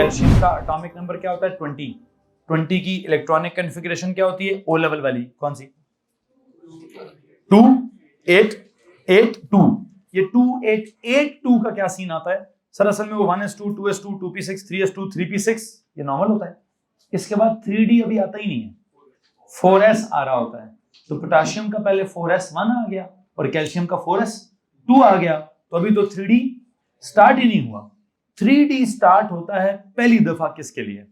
Calcium का atomic number क्या होता है 20। 20 की इलेक्ट्रॉनिक कॉन्फ़िगरेशन क्या होती है ओ लेवल वाली, कौन सी? 2 8 8 2। ये 2 8 8 2 का क्या सीन आता है सर? असल में वो 1s2 2s2 2p6 3s2 3p6 ये नॉर्मल होता है। इसके बाद 3d अभी आता ही नहीं है, 4s आ रहा होता है। तो पोटेशियम का पहले 4s1 आ गया और कैल्शियम का 4s2 आ गया, तो अभी तो 3d स्टार्ट ही नहीं हुआ। 3d स्टार्ट होता है पहली दफा किसके लिए?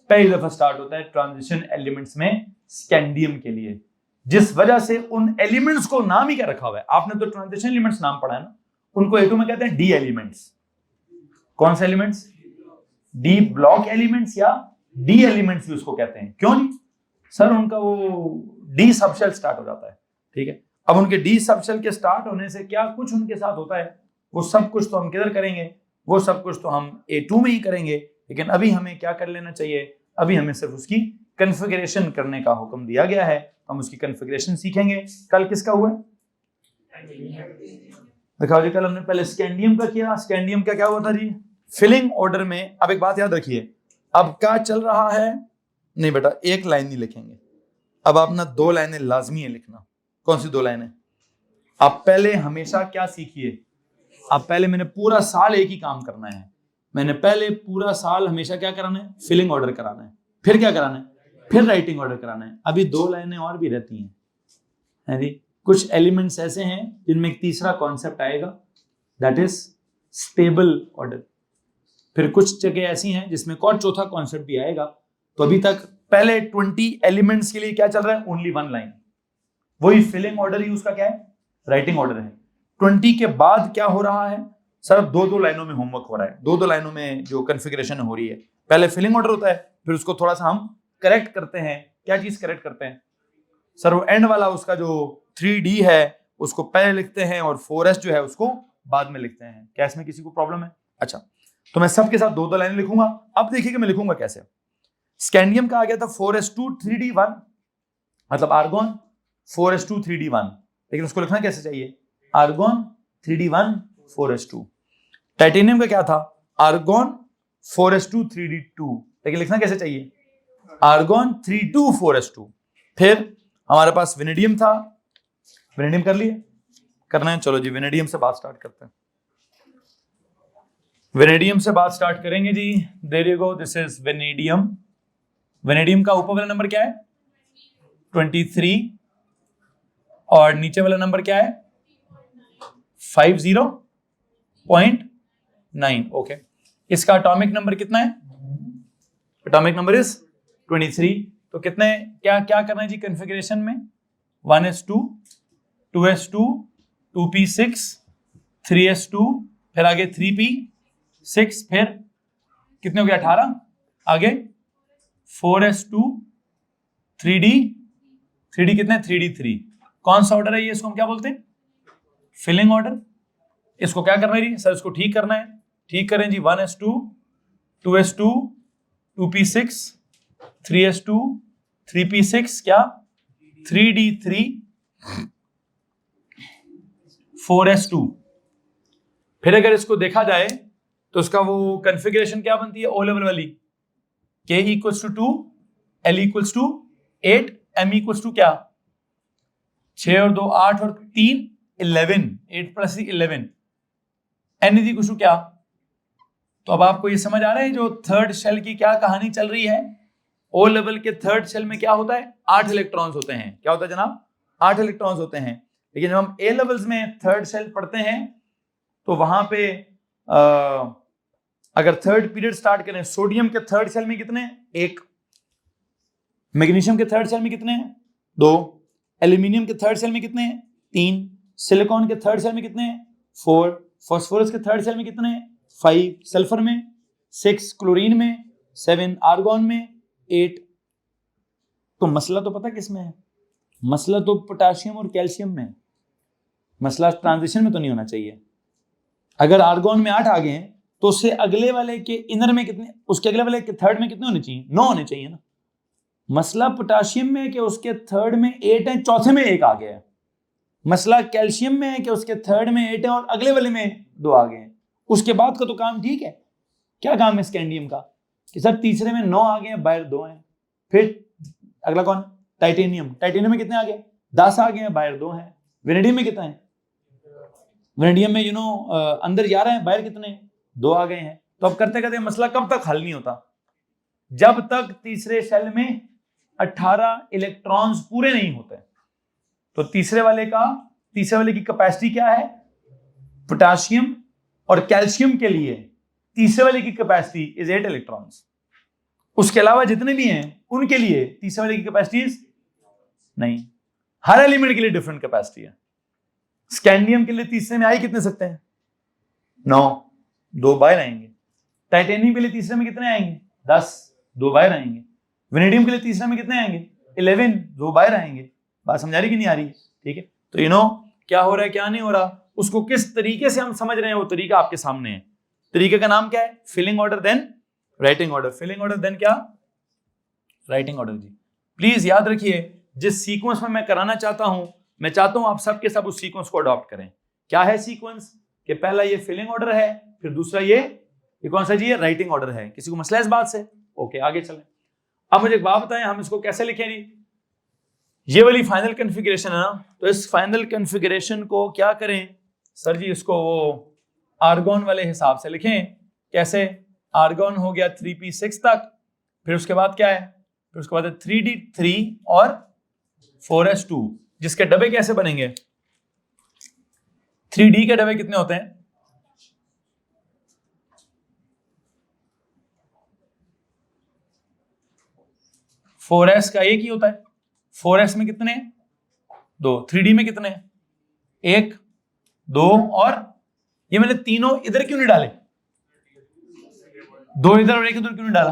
पहली दफा स्टार्ट होता है ट्रांजिशन एलिमेंट्स में स्कैंडियम के लिए, जिस वजह से उन एलिमेंट्स को नाम ही क्या रखा हुआ है? आपने तो ट्रांजिशन एलिमेंट्स नाम पढ़ा है ना, उनको A2 में कहते हैं डी एलिमेंट्स। कौन से एलिमेंट्स? डी ब्लॉक एलिमेंट्स या डी एलिमेंट्स भी उसको कहते हैं। क्यों नहीं सर? उनका वो डी सबशेल स्टार्ट हो जाता है, ठीक है। अब उनके डी सबशेल के स्टार्ट होने से क्या कुछ उनके साथ होता है, वो सब कुछ तो हम किधर करेंगे? वो सब कुछ तो हम A2 में ही करेंगे। लेकिन अभी हमें क्या कर लेना चाहिए? अभी हमें सिर्फ उसकी कॉन्फ़िगरेशन करने का हुक्म दिया गया है, हम उसकी कॉन्फ़िगरेशन सीखेंगे। कल किसका हुआ है? दिखाओ जी, कल हमने पहले स्कैंडियम का किया। स्कैंडियम का क्या हुआ था जी? फिलिंग ऑर्डर में। अब एक बात याद रखिए, अब क्या चल रहा है? नहीं बेटा, एक लाइन नहीं लिखेंगे, अब आप ना 2 लाइनें लाजमी है लिखना। कौन सी 2 लाइनें? आप पहले हमेशा क्या सीखिए, आप पहले मैंने पूरा साल एक ही काम करना है। मैंने पहले पूरा साल हमेशा क्या कराना है? फिलिंग ऑर्डर कराना है। फिर क्या कराना है? फिर राइटिंग ऑर्डर कराना है। अभी 2 लाइनें और भी रहती हैं, है जी। कुछ एलिमेंट्स ऐसे हैं जिनमें एक तीसरा कॉन्सेप्ट आएगा, दैट इज स्टेबल ऑर्डर। फिर कुछ जगह ऐसी हैं जिसमें और चौथा कॉन्सेप्ट भी आएगा। तो अभी तक पहले 20 एलिमेंट्स के लिए क्या चल रहा है? Only 1 line. वही फिलिंग ऑर्डर ही उसका क्या है? राइटिंग ऑर्डर है। 20 के बाद क्या हो रहा है सर? 2-2 लाइनों में होमवर्क हो रहा है, 2-2 लाइनों में जो कॉन्फ़िगरेशन हो रही है। पहले फिलिंग ऑर्डर होता है, फिर उसको थोड़ा सा हम करेक्ट करते हैं। क्या चीज करेक्ट करते हैं सर? वो एंड वाला उसका जो 3D है उसको पहले लिखते हैं और 4s जो है उसको बाद में लिखते हैं। क्या इसमें किसी को प्रॉब्लम है? अच्छा, तो मैं सबके साथ 2-2 लाइनें लिखूंगा। अब देखिए कि मैं लिखूंगा कैसे। स्कैंडियम का आ गया था 4s2 3d1, मतलब आर्गोन 4s2 3d1, लेकिन उसको लिखना कैसे चाहिए? Argon 3d1 4s2। टाइटेनियम का क्या था? आर्गोन 4s2 3d2, लेकिन लिखना कैसे चाहिए? Argon 3d2 4s2। फिर हमारे पास वेनेडियम था, वेनेडियम कर लिए? करना है, चलो जी वेनेडियम से बात स्टार्ट करते हैं। वेनेडियम से बात स्टार्ट करेंगे जी। There you go, this is vanadium. Vanadium का ऊपर वाला नंबर क्या है? 23 और नीचे वाला नंबर क्या है? 50.9। ओके, इसका एटॉमिक नंबर कितना है? Atomic number is 23। तो कितने क्या क्या करना है जी कॉन्फ़िगरेशन में? 1s2 2s2 2p6 3s2, फिर आगे 3p6, फिर कितने हो गया? 18। आगे 4s2 3d कितने? 3d3। कौन सा ऑर्डर है ये? इसको हम क्या बोलते हैं? Filling order. इसको क्या करना है जी सर? इसको ठीक करना है। ठीक करें जी। 1s2 2s2 2p6 3s2 3p6 क्या? 3d3 4s2। फिर अगर इसको देखा जाए तो उसका वो कॉन्फ़िगरेशन क्या बनती है? ओ लेवल वाली। k = 2, l = 8, m = क्या? 6 और 2 8 और 3 11, 8 + 3 11, n = क्या? तो अब आपको ये समझ आ रहा है जो थर्ड शेल की क्या कहानी चल रही है? ओ लेवल के थर्ड शेल में क्या होता है? 8 इलेक्ट्रॉन्स होते हैं। क्या होता है जनाब? 8 इलेक्ट्रॉन्स होते हैं। लेकिन जब हम ए लेवल्स में थर्ड शेल पढ़ते हैं तो वहां पे अगर थर्ड पीरियड स्टार्ट करें, सोडियम के थर्ड शेल में कितने? 1। मैग्नीशियम के थर्ड शेल में कितने हैं? 2। एल्यूमिनियम के थर्ड शेल में कितने हैं? 3। सिलिकॉन के थर्ड शेल में कितने हैं? 4। फास्फोरस के थर्ड शेल में कितने हैं? 5। सल्फर में 6, क्लोरीन में 7, आर्गॉन में 8। तो मसला तो पता किस में है? मसला तो पोटेशियम और कैल्शियम में है। मसला ट्रांजिशन में तो नहीं होना चाहिए। अगर आर्गॉन में 8 आ गए हैं तो उससे अगले वाले के इनर में कितने? उसके अगले वाले के थर्ड में कितने होने चाहिए? 9 होने चाहिए ना। मसला पोटेशियम में है कि उसके थर्ड में 8 है, चौथे में 1 आ गया है। मसला कैल्शियम में है कि उसके थर्ड में 8 है और अगले वाले में 2 आ गए हैं। उसके बाद का तो काम ठीक है, क्या काम है स्कैंडियम का कि सर तीसरे में 9 आ गए हैं, बाहर 2 हैं। फिर अगला कौन? टाइटेनियम। टाइटेनियम में कितने आ गए? 10 आ गए हैं, बाहर 2 हैं। वेनेडियम में कितना है? वेनेडियम में अंदर 11 है, बाहर कितने? 2 आ गए हैं। तो अब करते करते मसला कब तक हल नहीं होता? जब तक तीसरे शेल में 18 इलेक्ट्रॉन्स पूरे नहीं होते। तो तीसरे वाले की कैपेसिटी क्या है? पोटेशियम और कैल्शियम के लिए तीसरे वाले की कैपेसिटी इज 8 इलेक्ट्रॉन्स। उसके अलावा जितने भी हैं उनके लिए तीसरे वाले की कैपेसिटी नहीं। हर एलिमेंट के लिए डिफरेंट कैपेसिटी है। स्कैंडियम के लिए तीसरे में आ ही कितने सकते हैं? 9, 2 बाहर आएंगे। टाइटेनियम के लिए तीसरे में कितने आएंगे? 10, 2 बाहर आएंगे। वेनेडियम के लिए तीसरे में कितने आएंगे? 11, 2 बाहर आएंगे। बात समझ आ रही कि नहीं आ रही? ठीक है, तो क्या हो रहा है क्या नहीं हो रहा, उसको किस तरीके से हम समझ रहे हैं, वो तरीका आपके सामने है। तरीके का नाम क्या है? Filling order then writing order. Filling order then क्या? Writing order. जी प्लीज याद रखिए, जिस सीक्वेंस में मैं कराना चाहता हूं, मैं चाहता हूं आप सब के सब उस सीक्वेंस को अडॉप्ट करें। क्या है सीक्वेंस? कि पहला ये फिलिंग ऑर्डर है, फिर दूसरा ये कौन सा जी? ये राइटिंग ऑर्डर है। किसी को मसला इस बात से? ओके, आगे चलें। अब मुझे एक बात बताएं, हम इसको कैसे लिखें जी? ये वाली फाइनल कॉन्फ़िगरेशन है ना, तो इस फाइनल कॉन्फ़िगरेशन को क्या करें सर जी? इसको वो आर्गॉन वाले हिसाब से लिखें। कैसे? आर्गॉन हो गया 3p6 तक, फिर उसके बाद क्या है? फिर उसके बाद 3d3 और 4s2, जिसके डबे कैसे बनेंगे? 3d के डबे कितने होते हैं? 4s का एक ही होता है। 4s में कितने? 2। 3d में कितने? 1, 2 और ये मैंने तीनों इधर क्यों नहीं डाले? 2 इधर और 1 इधर क्यों नहीं डाला?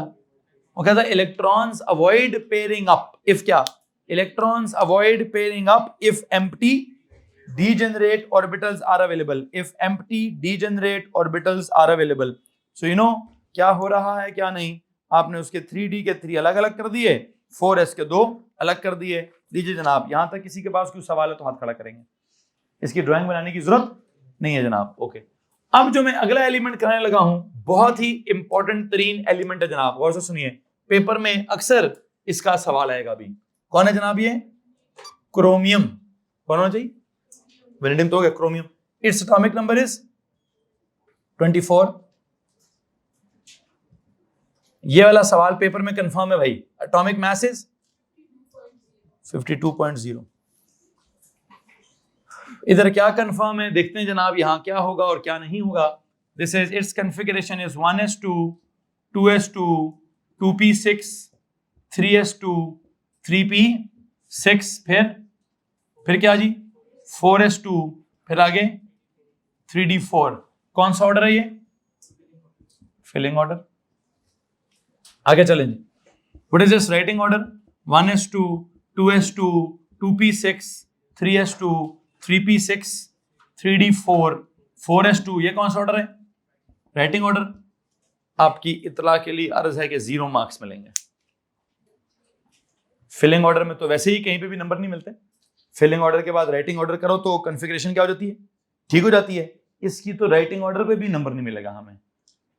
वो कहता है electrons avoid pairing up if क्या? Electrons avoid pairing up if empty degenerate orbitals are available. If empty degenerate orbitals are available. So क्या हो रहा है क्या नहीं? आपने उसके 3d के 3 अलग अलग कर दिए, 4s के 2 अलग कर दिए। लीजिए जनाब, यहां तक किसी के पास कोई सवाल है तो हाथ खड़ा करेंगे। इसकी ड्राइंग बनाने की जरूरत नहीं है जनाब। ओके, अब जो मैं अगला एलिमेंट कराने लगा हूं, बहुत ही इंपॉर्टेंट तरीन एलिमेंट है जनाब, गौर से सुनिए। पेपर में अक्सर इसका सवाल आएगा अभी। कौन है जनाब ये? क्रोमियम। कौन होना चाहिए? वेनेडियम तो हो गया, chromium. Its atomic number is 24। ये वाला सवाल पेपर में कंफर्म है भाई। Atomic mass is 52.0। इधर क्या कंफर्म है देखते हैं जनाब, यहां क्या होगा और क्या नहीं होगा। This is it's configuration is 1s2 2s2 2p6 3s2 3p6 फिर क्या जी? 4s2 फिर आगे 3d4। कौन सा ऑर्डर है ये? Filling order. आगे चलें जी। What is this writing order? 1s2 2s2 2p6 3s2 3p6 3d4 4s2। ये कौन सा ऑर्डर है? Writing order. आपकी इतला के लिए अर्ज है कि 0 मार्क्स मिलेंगे। फिलिंग ऑर्डर में तो वैसे ही कहीं पे भी नंबर नहीं मिलते। फिलिंग ऑर्डर के बाद राइटिंग ऑर्डर करो तो कॉन्फ़िगरेशन क्या हो जाती है? ठीक हो जाती है। इसकी तो राइटिंग ऑर्डर पे भी नंबर नहीं मिलेगा हमें,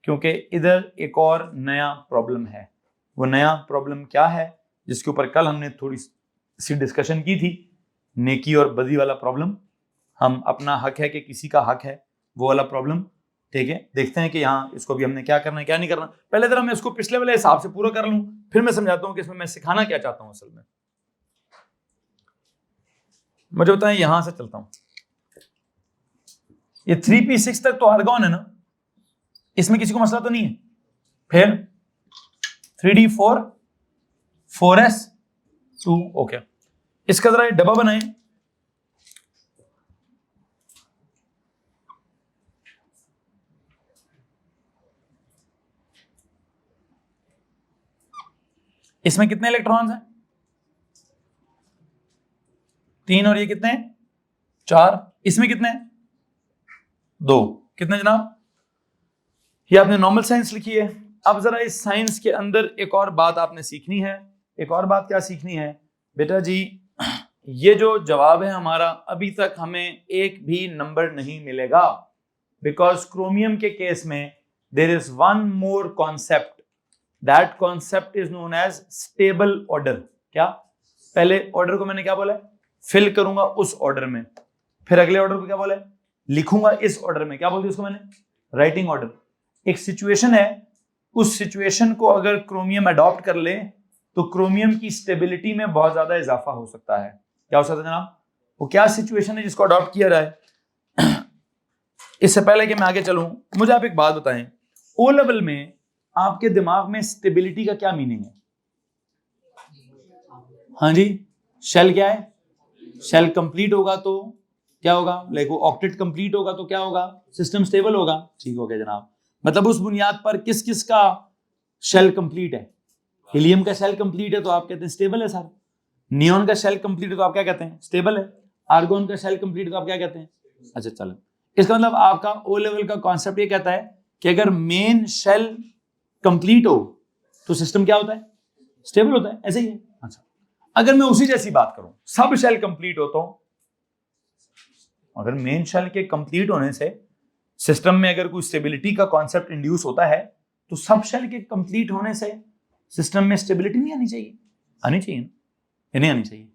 क्योंकि इधर एक और नया प्रॉब्लम है। वो नया प्रॉब्लम क्या है, जिसके ऊपर कल हमने थोड़ी सी डिस्कशन की थी, नेकी और बदी वाला प्रॉब्लम। हम अपना हक है कि किसी का हक है, वो वाला प्रॉब्लम। ठीक है, देखते हैं कि यहाँ इसको भी हमने क्या करना है क्या नहीं करना। पहले जरा मैं इसको पिछले वाले हिसाब से पूरा कर लूं, फिर मैं समझाता हूँ कि इसमें मैं सिखाना क्या चाहता हूँ असल में। मुझे बताएं, यहां से चलता हूं। ये 3p6 तक तो आर्गॉन है ना, इसमें किसी को मसला तो नहीं है। फिर 3d4 4s2। ओके, इसका जरा डब्बा बनाएं। इसमें कितने इलेक्ट्रॉन्स हैं? 3 और ये कितने हैं? 4। इसमें कितने हैं? 2। कितने जनाब? ये आपने नॉर्मल साइंस लिखी है। अब जरा इस साइंस के अंदर एक और बात आपने सीखनी है। एक और बात क्या सीखनी है बेटा जी? ये जो जवाब है हमारा, अभी तक हमें एक भी नंबर नहीं मिलेगा, बिकॉज क्रोमियम के केस में there is one more concept, that concept is known as stable order. क्या? पहले ऑर्डर को मैंने क्या बोला है? फिल करूंगा उस ऑर्डर में, फिर अगले ऑर्डर को क्या बोला है? लिखूंगा इस ऑर्डर में। क्या बोल दिया उसको मैंने? Writing order. एक सिचुएशन है, उस सिचुएशन को अगर क्रोमियम अडॉप्ट कर ले तो क्रोमियम की स्टेबिलिटी में बहुत ज्यादा इजाफा हो सकता है। क्या हो सकता है जनाब? वो क्या सिचुएशन है जिसको अडॉप्ट किया जाए? इससे पहले कि मैं आगे चलूं, मुझे आप एक बात बताएं, ओ लेवल में आपके दिमाग में स्टेबिलिटी का क्या मीनिंग है? हाँ जी, शेल क्या है? शेल कंप्लीट होगा तो क्या होगा? लाइक वो ऑक्टेट कंप्लीट होगा तो क्या होगा? सिस्टम स्टेबल होगा। ठीक हो गया जनाब। मतलब उस बुनियाद पर किस किस का शेल कंप्लीट है? हीलियम का शेल कंप्लीट है तो आप कहते हैं स्टेबल है सर। नियॉन का शेल कंप्लीट है तो आप क्या कहते हैं? स्टेबल है। आर्गोन का शेल कंप्लीट है तो आप क्या कहते हैं? अच्छा चलो, इसका मतलब आपका ओ लेवल का कॉन्सेप्ट ये कहता है कि अगर मेन शेल कंप्लीट हो तो सिस्टम क्या होता है? स्टेबल होता है। ऐसे ही है। अच्छा, अगर मैं उसी जैसी बात करूं, सब शेल कंप्लीट हो तो, अगर मेन शेल के कंप्लीट होने से सिस्टम में अगर कोई स्टेबिलिटी का कॉन्सेप्ट इंड्यूस होता है तो सब शेल के कंप्लीट होने से सिस्टम में स्टेबिलिटी नहीं आनी चाहिए? आनी चाहिए ना? नहीं आनी चाहिए?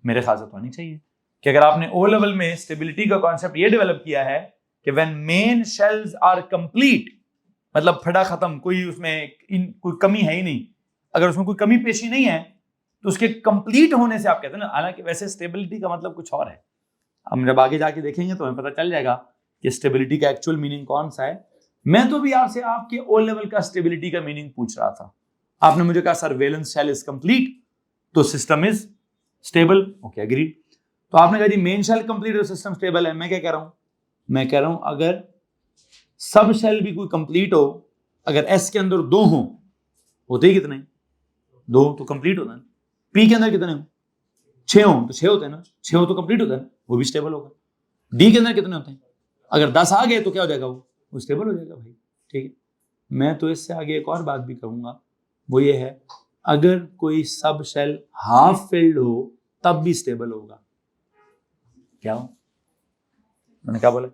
मेरे ख्याल से तो आनी चाहिए कि अगर आपने ओ लेवल में स्टेबिलिटी का कॉन्सेप्ट ये डेवलप किया है कि when main shells are complete, मतलब फटा खत्म, कोई उसमें कोई कमी है ही नहीं, अगर उसमें कोई कमी पेशी नहीं है तो उसके कंप्लीट होने से आप कहते हैं ना। हालांकि वैसे स्टेबिलिटी का मतलब कुछ और है, हम जब आगे जाके देखेंगे तो हमें पता चल जाएगा कि स्टेबिलिटी का एक्चुअल मीनिंग कौन सा है। मैं तो भी आपसे आपके ओ लेवल का स्टेबिलिटी का मीनिंग पूछ रहा था। आपने मुझे कहा sir valence shell is complete तो system is stable. Okay, agreed. तो आपने कहा जी मेन शेल कंप्लीट है तो सिस्टम स्टेबल है। मैं क्या कह रहा हूं? मैं कह रहा हूं अगर सब शेल भी कोई कंप्लीट हो, अगर एस के अंदर 2 हो, होते ही कितने? 2 तो कंप्लीट होता है। पी के अंदर कितने हो? 6 हो तो 6 होते हैं ना, 6 हो तो कंप्लीट होता है, वो भी स्टेबल होगा। डी के अंदर कितने होते हैं? अगर 10 आ गए तो क्या हो जाएगा? वो स्टेबल हो जाएगा भाई। ठीक है। मैं तो इससे आगे एक और बात भी कहूंगा, वो ये है अगर कोई सब शेल हाफ फिल्ड हो तब भी स्टेबल होगा। क्या हो? मैंने क्या बोला?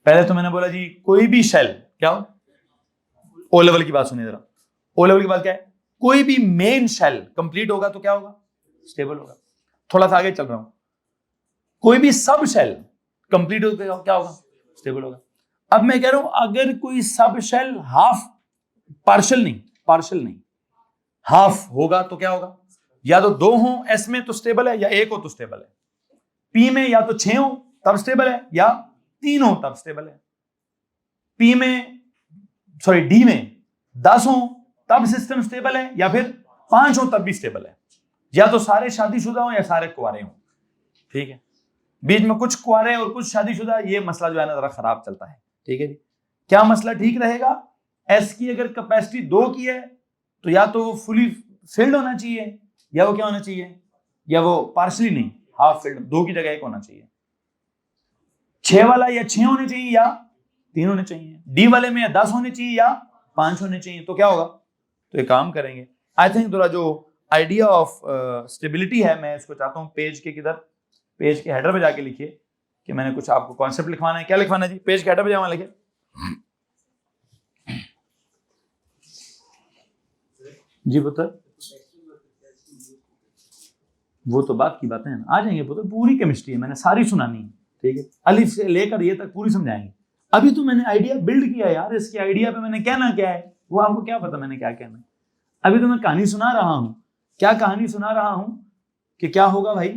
पहले तो मैंने बोला जी कोई भी शेल, क्या हो? ओ लेवल की बात सुनिए जरा। ओ लेवल की बात क्या है? कोई भी मेन शेल कंप्लीट होगा तो क्या होगा? स्टेबल होगा। थोड़ा सा आगे चल रहा हूं, कोई भी सब शेल कंप्लीट हो तो क्या होगा? स्टेबल होगा। अब मैं कह रहा हूं अगर कोई सब शेल हाफ, पार्शियल नहीं, हाफ होगा तो क्या होगा? या तो 2 हो एस में तो स्टेबल है, या 1 हो तो स्टेबल है। पी में या तो 6 हो तब स्टेबल है, या 3 हो तब स्टेबल है। पी में, सॉरी डी में 10 हो तब सिस्टम स्टेबल है, या फिर 5 हो तब भी स्टेबल है। या तो सारे शादीशुदा हो या सारे कुंवारे हो। ठीक है। बीच में कुछ कुंवारे और कुछ शादीशुदा, ये मसला जो है ना जरा खराब चलता है। ठीक है जी। क्या मसला ठीक रहेगा? एस की अगर कैपेसिटी 2 की है तो या तो वो फुली फिल्ड होना चाहिए, या वो क्या होना चाहिए, या वो पार्शली नहीं, हाफ फिल्ड। 2 की जगह 1 होना चाहिए। 6 वाला या 6 होने चाहिए या 3 होने चाहिए। डी वाले में या 10 होने चाहिए या 5 होने चाहिए। तो क्या होगा? तो एक काम करेंगे, आई थिंक थोड़ा जो आइडिया ऑफ स्टेबिलिटी है, मैं इसको चाहता हूं पेज के किधर, पेज के हेडर पे जाके लिखिए कि मैंने कुछ आपको कॉन्सेप्ट लिखवाना है। क्या लिखवाना है जी? पेज के हेडर पे जाओ, लिखिए। जी पुत्र, वो तो बात की बातें हैं, आ जाएंगे पुत्र, पूरी केमिस्ट्री है, मैंने सारी सुनानी है। ठीक है, अलिफ से लेकर ये तक पूरी समझाएंगे। अभी तो मैंने आइडिया बिल्ड किया यार, इसके आइडिया पे मैंने कहना क्या है वो आपको क्या पता मैंने क्या कहना है। अभी तो मैं कहानी सुना रहा हूं। क्या कहानी सुना रहा हूं कि क्या होगा भाई?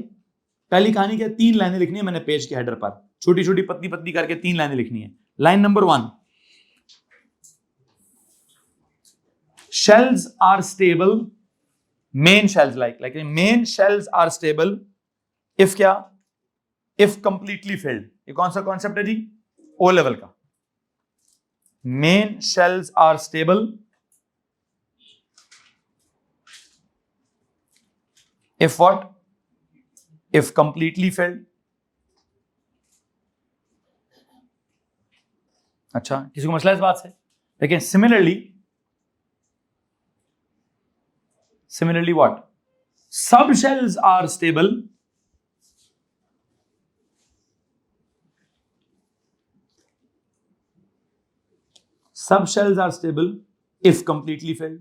पहली कहानी के 3 लाइनें लिखनी है मैंने पेज के हेडर पर, छोटी छोटी पतली पतली करके 3 लाइनें लिखनी है। Line number 1, shells are stable, main shells like main shells are stable if क्या? if completely filled। ये कौन सा कॉन्सेप्ट है जी? ओ लेवल का। main shells are stable if what? if completely filled। अच्छा, किसी को मसला इस बात से? लेकिन similarly what? Subshells are stable सब shells are stable if completely filled.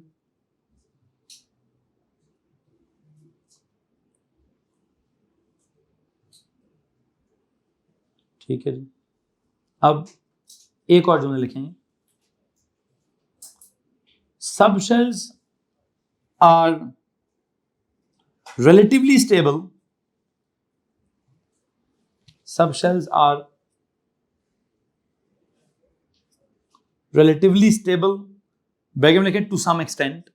ठीक है जी। अब एक और जुमला लिखेंगे, सब shells are relatively stable, subshells are relatively stable, bracket में लिखें to some extent,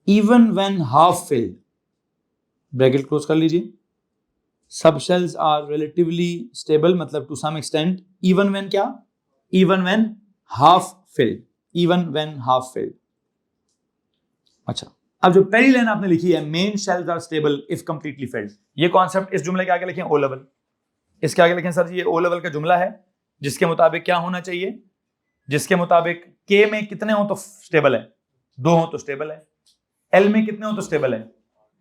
even when half filled, bracket close कर लीजिए। subshells are relatively stable मतलब to some extent, even when क्या, even when half filled, even when half filled। अच्छा, अब जो पहली लाइन आपने लिखी है, main shells are stable if completely filled, ये कॉन्सेप्ट इस जुमले के आगे लिखें ओ लेवल। इसके आगे लिखें सर जी ये ओ लेवल का जुमला है जिसके मुताबिक क्या होना चाहिए, जिसके मुताबिक के में कितने हो तो स्टेबल है, 2 हो तो स्टेबल है, एल में कितने हो तो स्टेबल है,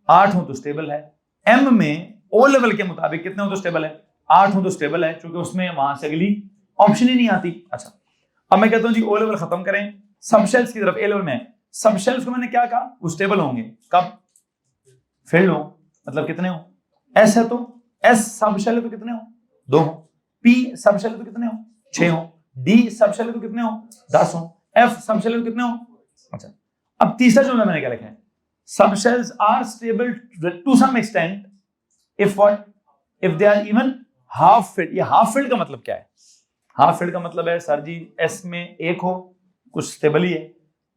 8 हो तो स्टेबल है, एम में ओ लेवल के मुताबिक कितने हो तो स्टेबल है, 8 हो तो स्टेबल है, क्योंकि उसमें वहां से अगली ऑप्शन ही नहीं आती। अच्छा, अब मैं कहता हूं जी ओ लेवल खत्म करें, सबशेल्स की तरफ। ए लेवल में सबशेल्स को मैंने क्या कहा, वो स्टेबल होंगे कब, फील्ड हो, मतलब कितने हो, एस है तो एस सबशेल है तो कितने हो, 2 हो, पी सबशेल है तो कितने हो, 6 हो, डी सबशेल है तो कितने हो, 10 हो, एफ सबशेल है तो कितने हो। अच्छा, अब तीसरा जुमला मैंने क्या लिखा है, subshells are stable to some extent if what, if they are even half filled. ये हाफ फील्ड का मतलब क्या है, हाफ फील्ड का मतलब है सर जी एस में 1 हो कुछ स्टेबल ही है,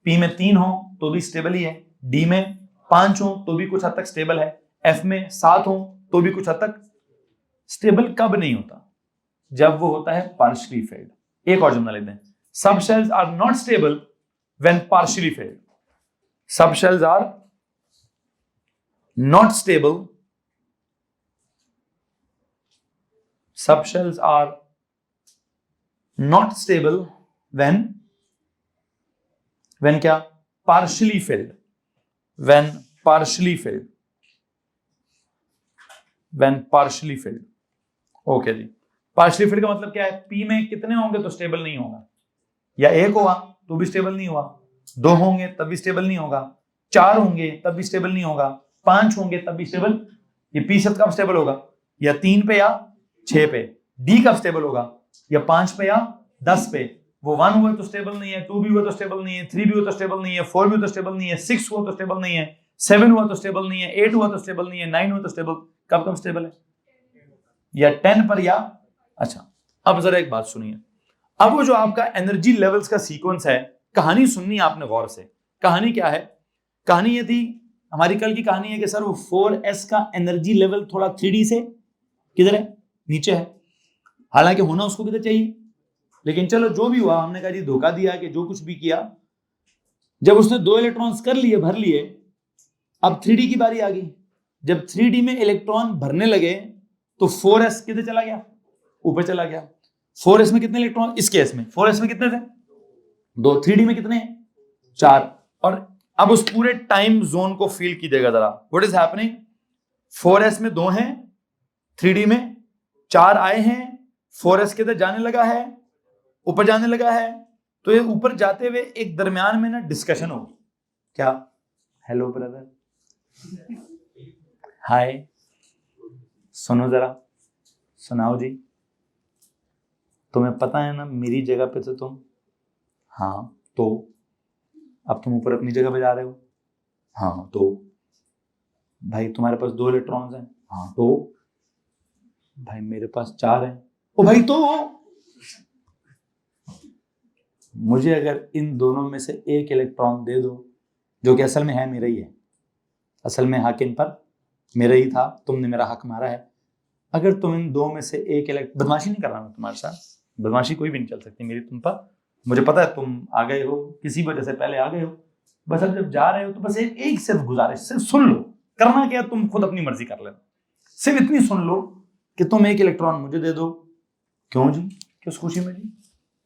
पी में 3 हो तो भी स्टेबल ही है, डी में 5 हो तो भी कुछ हद तक स्टेबल है, एफ में 7 हो तो भी कुछ हद तक स्टेबल। कब नहीं होता, जब वो होता है पार्शियली फेल्ड। एक और जुमला लेते हैं, सब shells are not stable when partially filled, सब शेल्स आर नॉट स्टेबल, सब shells are not stable when क्या, partially filled, when partially filled, when partially filled। Okay जी, partially filled का मतलब क्या है, पी में कितने होंगे तो स्टेबल नहीं होगा, या 1 हुआ तो भी स्टेबल नहीं हुआ, 2 होंगे तब भी स्टेबल नहीं होगा, 4 होंगे तब भी स्टेबल नहीं होगा, 5 होंगे तब भी स्टेबल। ये पी शब्द कब स्टेबल होगा, या 3 पे या 6 पे। डी कब स्टेबल होगा, या 5 पे या 10 पे। वो 1 हुआ तो स्टेबल नहीं है, 2 भी हुआ तो स्टेबल नहीं है, 3 भी हुआ तो स्टेबल नहीं है, 4 भी हुआ तो स्टेबल नहीं है, 6 हुआ तो स्टेबल नहीं है, 7 हुआ तो स्टेबल नहीं है, 8 हुआ तो स्टेबल नहीं है, 9 हुआ तो स्टेबल। कब स्टेबल है, या 10 पर या। अच्छा, अब जरा एक बात सुनिए, अब वो जो आपका एनर्जी लेवल्स का सीक्वेंस है, कहानी सुननी आपने गौर से। कहानी क्या है, कहानी ये थी, हमारी कल की कहानी है कि सर वो 4s का एनर्जी लेवल थोड़ा 3D से किधर है, नीचे है, हालांकि होना उसको किधर चाहिए, लेकिन चलो जो भी हुआ, हमने कहा जी धोखा दिया कि जो कुछ भी किया, जब उसने 2 इलेक्ट्रॉन्स कर लिए, भर लिए, अब 3D की बारी आ गई। जब 3D में इलेक्ट्रॉन भरने लगे तो 4s किधर चला गया, ऊपर चला गया। 4s में कितने इलेक्ट्रॉन, इस केस में 4s में कितने थे, 2, 3D में कितने हैं, 4। और अब उस पूरे टाइम जोन को फील कीजिएगा जरा, व्हाट इज हैपनिंग, 4s में 2 हैं, 3D में 4 आए हैं, 4s किधर जाने लगा है, ऊपर जाने लगा है। तो ये ऊपर जाते हुए एक दरमियान में ना डिस्कशन होगी, क्या, हेलो ब्रदर, हाय, सुनो जरा, सुनाओ जी, तुम्हें पता है ना मेरी जगह पे थे तुम, हाँ तो अब तुम ऊपर अपनी जगह पे जा रहे हो, हाँ तो भाई तुम्हारे पास 2 इलेक्ट्रॉन्स हैं, हाँ तो भाई मेरे पास 4 हैं, ओ भाई तो मुझे अगर इन दोनों में से एक इलेक्ट्रॉन दे दो, जो कि असल में है मेरा ही है, असल में हक इन पर मेरा ही था, तुमने मेरा हक मारा है, अगर तुम इन 2 में से एक बदमाशी नहीं कर रहा मैं तुम्हारे साथ, बदमाशी कोई भी नहीं चल सकती मेरी तुम पर, मुझे पता है तुम आ गए हो किसी वजह से, पहले आ गए हो, बस अब जब जा रहे हो तो बस एक सिर्फ गुजारिश, सिर्फ सुन लो, करना क्या तुम खुद अपनी मर्जी कर लेना, सिर्फ इतनी सुन लो कि तुम एक इलेक्ट्रॉन मुझे दे दो। क्यों जी, किस खुशी में जी,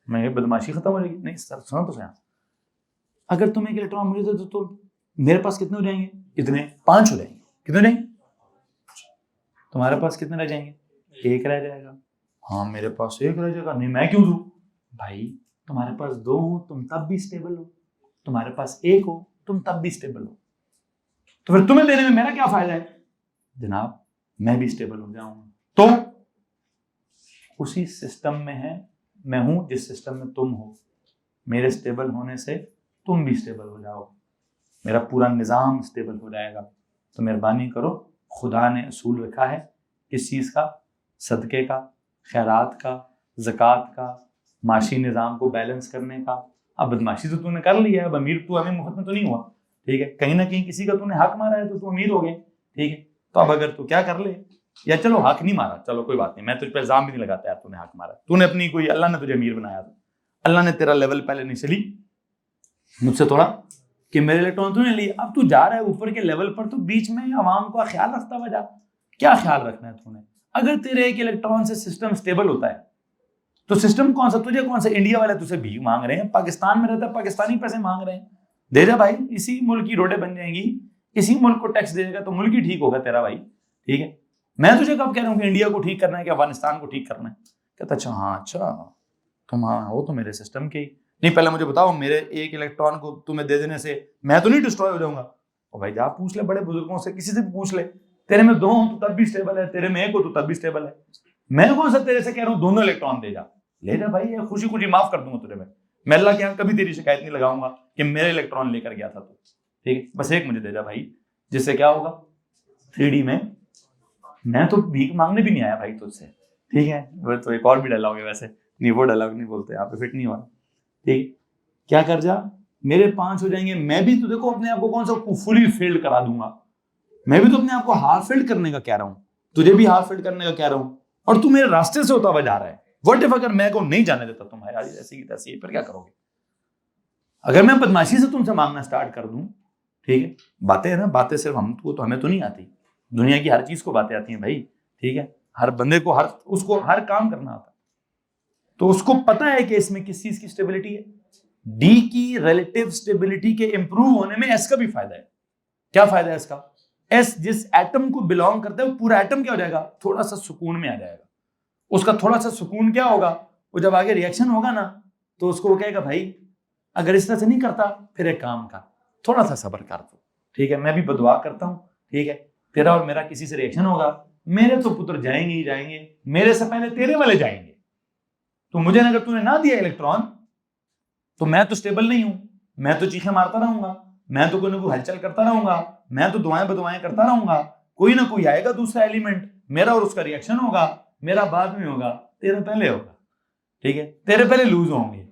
मेरी बदमाशी खत्म हो जाएगी, नहीं सर सुनो तो सही, अगर तुम एक इलेक्ट्रॉन मुझे दे दो तो मेरे पास कितने हो जाएंगे, कितने, 5 हो जाएंगे, कितने नहीं, तुम्हारे पास कितने रह जाएंगे, 1 रह जाएगा, हाँ मेरे पास एक रह जाएगा, नहीं मैं क्यों दूं? भाई तुम्हारे पास दो हो तुम तब भी स्टेबल हो, तुम्हारे पास एक हो तुम तब भी स्टेबल हो, तो फिर तुम्हें देने में मेरा क्या फायदा है? जनाब मैं भी स्टेबल हो जाऊंगा। तो उसी सिस्टम में है मैं हूं जिस सिस्टम में तुम हो, मेरे स्टेबल होने से तुम भी स्टेबल हो जाओ, मेरा पूरा निज़ाम स्टेबल हो जाएगा। तो मेहरबानी करो, खुदा ने असूल रखा है किस चीज़ का? सदक़े का, खैरात का, ज़कात का, माशी निज़ाम को बैलेंस करने का। अब बदमाशी तो तूने कर लिया है, अब अमीर तू अमीर मुफ्त में तो नहीं हुआ, ठीक है, कहीं ना कहीं किसी का तूने हक मारा है तो तू अमीर हो गया, ठीक है। तो अब अगर तू क्या कर ले, या चलो हक नहीं मारा, चलो कोई बात नहीं, मैं तुझ पर इल्जाम भी नहीं लगाता यार तूने हक मारा, तूने अपनी कोई, अल्लाह ने तुझे अमीर बनाया था, अल्लाह ने तेरा लेवल पहले नहीं चली मुझसे थोड़ा कि मेरे इलेक्ट्रॉन तूने लिए, अब तू जा रहा है ऊपर के लेवल पर, तो बीच में आवाम का ख्याल रखता हुआ जा। क्या ख्याल रखना है तूने? अगर तेरे एक इलेक्ट्रॉन से सिस्टम स्टेबल होता है तो सिस्टम कौन सा, तुझे कौन सा, इंडिया वाले तुझसे भीख मांग रहे हैं, पाकिस्तान में रहता है पाकिस्तानी पैसे मांग रहे हैं, दे जा भाई, इसी मुल्क की रोडें बन जाएंगी, इसी मुल्क को टैक्स देगा तो मुल्क ही ठीक होगा तेरा भाई, ठीक है। मैं तुझे कब कह रहा हूँ कि इंडिया को ठीक करना है कि अफगानिस्तान को ठीक करना है? कहता अच्छा हाँ, अच्छा तुम हाँ हो तो मेरे सिस्टम के ही, नहीं पहले मुझे बताओ मेरे एक इलेक्ट्रॉन को तुम्हें दे देने से मैं तो नहीं डिस्ट्रॉय हो जाऊंगा? और भाई जा पूछ ले बड़े बुजुर्गों से, किसी से भी पूछ ले, तेरे में दो हो तो तब भी स्टेबल है, तेरे में एक हो तो तब भी स्टेबल है। मैं कौन सा तेरे से कह रहा हूँ दोनों इलेक्ट्रॉन दे जा, ले जा भाई, ये खुशी खुशी माफ कर दूंगा तुझे मैं अल्लाह के यहाँ कभी तेरी शिकायत नहीं लगाऊंगा कि मेरे इलेक्ट्रॉन लेकर गया था तो, ठीक है, बस एक मुझे दे जा भाई, जिससे क्या होगा 3D में मैं तो भीख मांगने भी नहीं आया भाई तुझसे, ठीक है। वो तो एक और भी डायलॉग है वैसे, नहीं वो डायलॉग नहीं बोलते यहाँ पे, फिट नहीं हुआ, ठीक, क्या कर जा, मेरे 5 हो जाएंगे, मैं भी तो देखो अपने आप को कौन सा फुली फील्ड करा दूंगा, मैं भी तो अपने आप को हाफ फील्ड करने का कह रहा हूँ, तुझे भी हाफ फील्ड करने का कह रहा हूँ, और तू मेरे रास्ते से होता हुआ जा रहा है। व्हाट इफ अगर मैं को नहीं जाने देता तुम्हारी ऐसी की तैसी, फिर क्या करोगे? अगर मैं बदमाशी से तुमसे मांगना स्टार्ट कर दूं, ठीक है, बातें है ना, बातें सिर्फ हमको तो हमें तो नहीं आती, दुनिया की हर चीज को बातें आती हैं भाई, ठीक है, हर बंदे को उसको हर काम करना आता है, तो उसको पता है कि इसमें किस चीज की स्टेबिलिटी है। डी की रिलेटिव स्टेबिलिटी के इंप्रूव होने में एस का भी फायदा है। क्या फायदा है इसका? एस जिस एटम को बिलोंग करता है वो पूरा एटम क्या हो जाएगा, थोड़ा सा सुकून में आ जाएगा। उसका थोड़ा सा सुकून क्या होगा, वो जब आगे रिएक्शन होगा ना तो उसको वो कहेगा भाई अगर इस तरह से नहीं करता फिर एक काम का थोड़ा सा सब्र कर दो, ठीक है, मैं भी बदुआ करता हूं, ठीक है, तेरा और मेरा किसी से रिएक्शन होगा, मेरे तो पुत्र जाएंगे ही जाएंगे, मेरे से पहले तेरे वाले जाएंगे, तो मुझे अगर तूने ना दिया इलेक्ट्रॉन तो मैं तो स्टेबल नहीं हूं, मैं तो चीखें मारता रहूंगा, मैं तो कोई ना कोई हलचल करता रहूंगा, मैं तो दुआएं बदुआएं करता रहूंगा, कोई ना कोई आएगा दूसरा एलिमेंट, मेरा और उसका रिएक्शन होगा, मेरा बाद में होगा, तेरा पहले होगा, ठीक है, तेरे पहले लूज होंगे,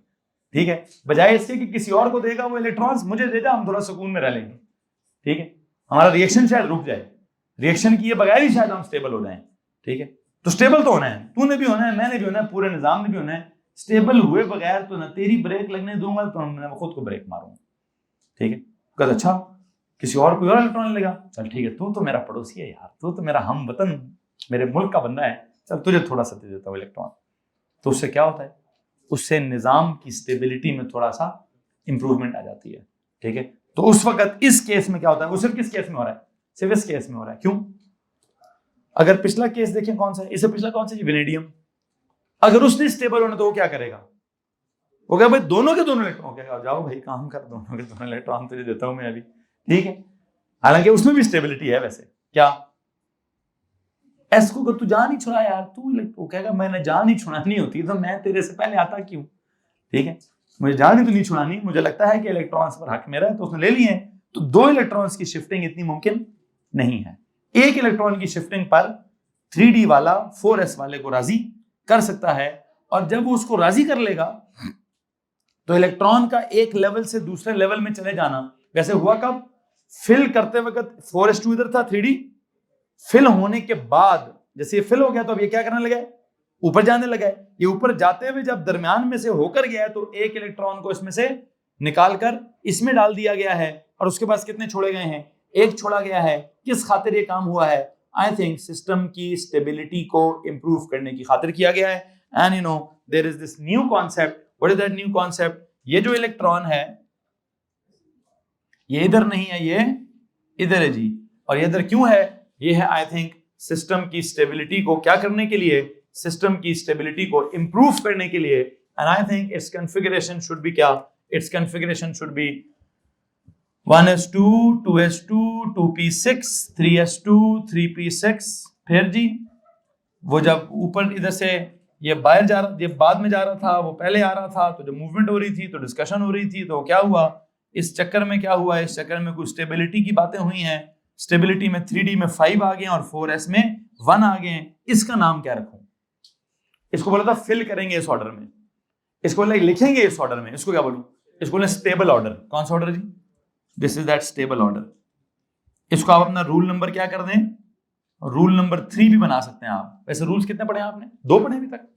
ठीक है, बजाय इसके कि किसी और को देगा वो इलेक्ट्रॉन्स, मुझे दे जा, हम थोड़ा सुकून में रह लेंगे, ठीक है, हमारा रिएक्शन शायद रुक जाए, रिएक्शन किए बगैर ही शायद हम स्टेबल हो जाएं, ठीक है। तो स्टेबल तो होना है, तूने भी होना है, मैंने भी होना है, पूरे निजाम ने भी होना है, स्टेबल हुए बगैर तो ना तेरी ब्रेक लगने दूंगा तो मैं खुद को ब्रेक मारूंगा, ठीक है। कहता अच्छा किसी और कोई और इलेक्ट्रॉन लेगा, चल ठीक है, तू तो मेरा पड़ोसी है यार, तू तो मेरा हम वतन, मेरे मुल्क का बंदा है, चल तुझे थोड़ा सा दे देता हूँ इलेक्ट्रॉन। तो उससे क्या होता है, उससे निजाम की स्टेबिलिटी में थोड़ा सा इंप्रूवमेंट आ जाती है, ठीक है। तो उस वक्त इस केस में क्या होता है, वो सिर्फ किस केस में हो रहा है, सिर्फ इस केस में हो रहा है। क्यों? अगर पिछला केस देखें कौन सा है, इससे पिछला कौन सा है, वेनेडियम, अगर उसने स्टेबल होना तो वो क्या करेगा, वो क्या भाई दोनों के दोनों इलेक्ट्रॉन, क्या जाओ भाई काम कर, दोनों के दोनों इलेक्ट्रॉन तुझे देता हूं मैं अभी, ठीक है। हालांकि उसमें भी स्टेबिलिटी है वैसे, क्या एस को तू जान ही छुड़ा यार, तू वो कहेगा मैंने जान ही छुड़ानी होती तो मैं तेरे से पहले आता क्यों, ठीक है, मुझे जान ही तो नहीं छुड़ानी, मुझे लगता है कि इलेक्ट्रॉन्स पर हक मेरा है तो उसने ले लिए हैं, तो दो इलेक्ट्रॉन्स की शिफ्टिंग इतनी मुमकिन नहीं है। एक इलेक्ट्रॉन की शिफ्टिंग पर 3D वाला 4s वाले को राजी कर सकता है, और जब वो उसको राजी कर लेगा तो इलेक्ट्रॉन का एक लेवल से दूसरे लेवल में चले जाना, वैसे हुआ कब, फिल करते वक्त 4s2 इधर था, 3D फिल होने के बाद जैसे ये फिल हो गया तो अब ये क्या करने लगा, ऊपर जाने लगा है, ये ऊपर जाते हुए जब दरमियान में से होकर गया है तो एक इलेक्ट्रॉन को इसमें से निकालकर इसमें डाल दिया गया है, और उसके पास कितने छोड़े गए हैं, एक छोड़ा गया है। किस खातिर ये काम हुआ है, आई थिंक सिस्टम की स्टेबिलिटी को इंप्रूव करने की खातिर किया गया है। And you know there is this new concept, what is that new concept, ये जो इलेक्ट्रॉन है ये इधर नहीं है, ये इधर है जी, और ये इधर क्यों है, ये है आई थिंक सिस्टम की स्टेबिलिटी को क्या करने के लिए, सिस्टम की स्टेबिलिटी को इंप्रूव करने के लिए, and I think it's configuration should be क्या, it's configuration should be 1s2 2s2 2p6 3s2 3p6। फिर जी वो जब ऊपर इधर से ये बाहर जा रहा, ये बाद में जा रहा था, वो पहले आ रहा था, तो जब मूवमेंट हो रही थी तो डिस्कशन हो रही थी, तो क्या हुआ इस चक्कर में, क्या हुआ इस चक्कर में, कुछ स्टेबिलिटी की बातें हुई हैं। स्टेबिलिटी में 3D में 5 आ गए और 4s में 1 आ गए। इसका नाम क्या रखूं? इसको बोला था फिल करेंगे इस ऑर्डर में, इसको लिखेंगे इस ऑर्डर में, इसको क्या बोलूं? इसको बोले स्टेबल ऑर्डर। कौन सा ऑर्डर जी? This is that stable order. इसको आप अपना रूल नंबर क्या कर दें, रूल नंबर 3 भी बना सकते हैं आप। वैसे रूल्स कितने पढ़े आपने? 2 पढ़े अभी तक,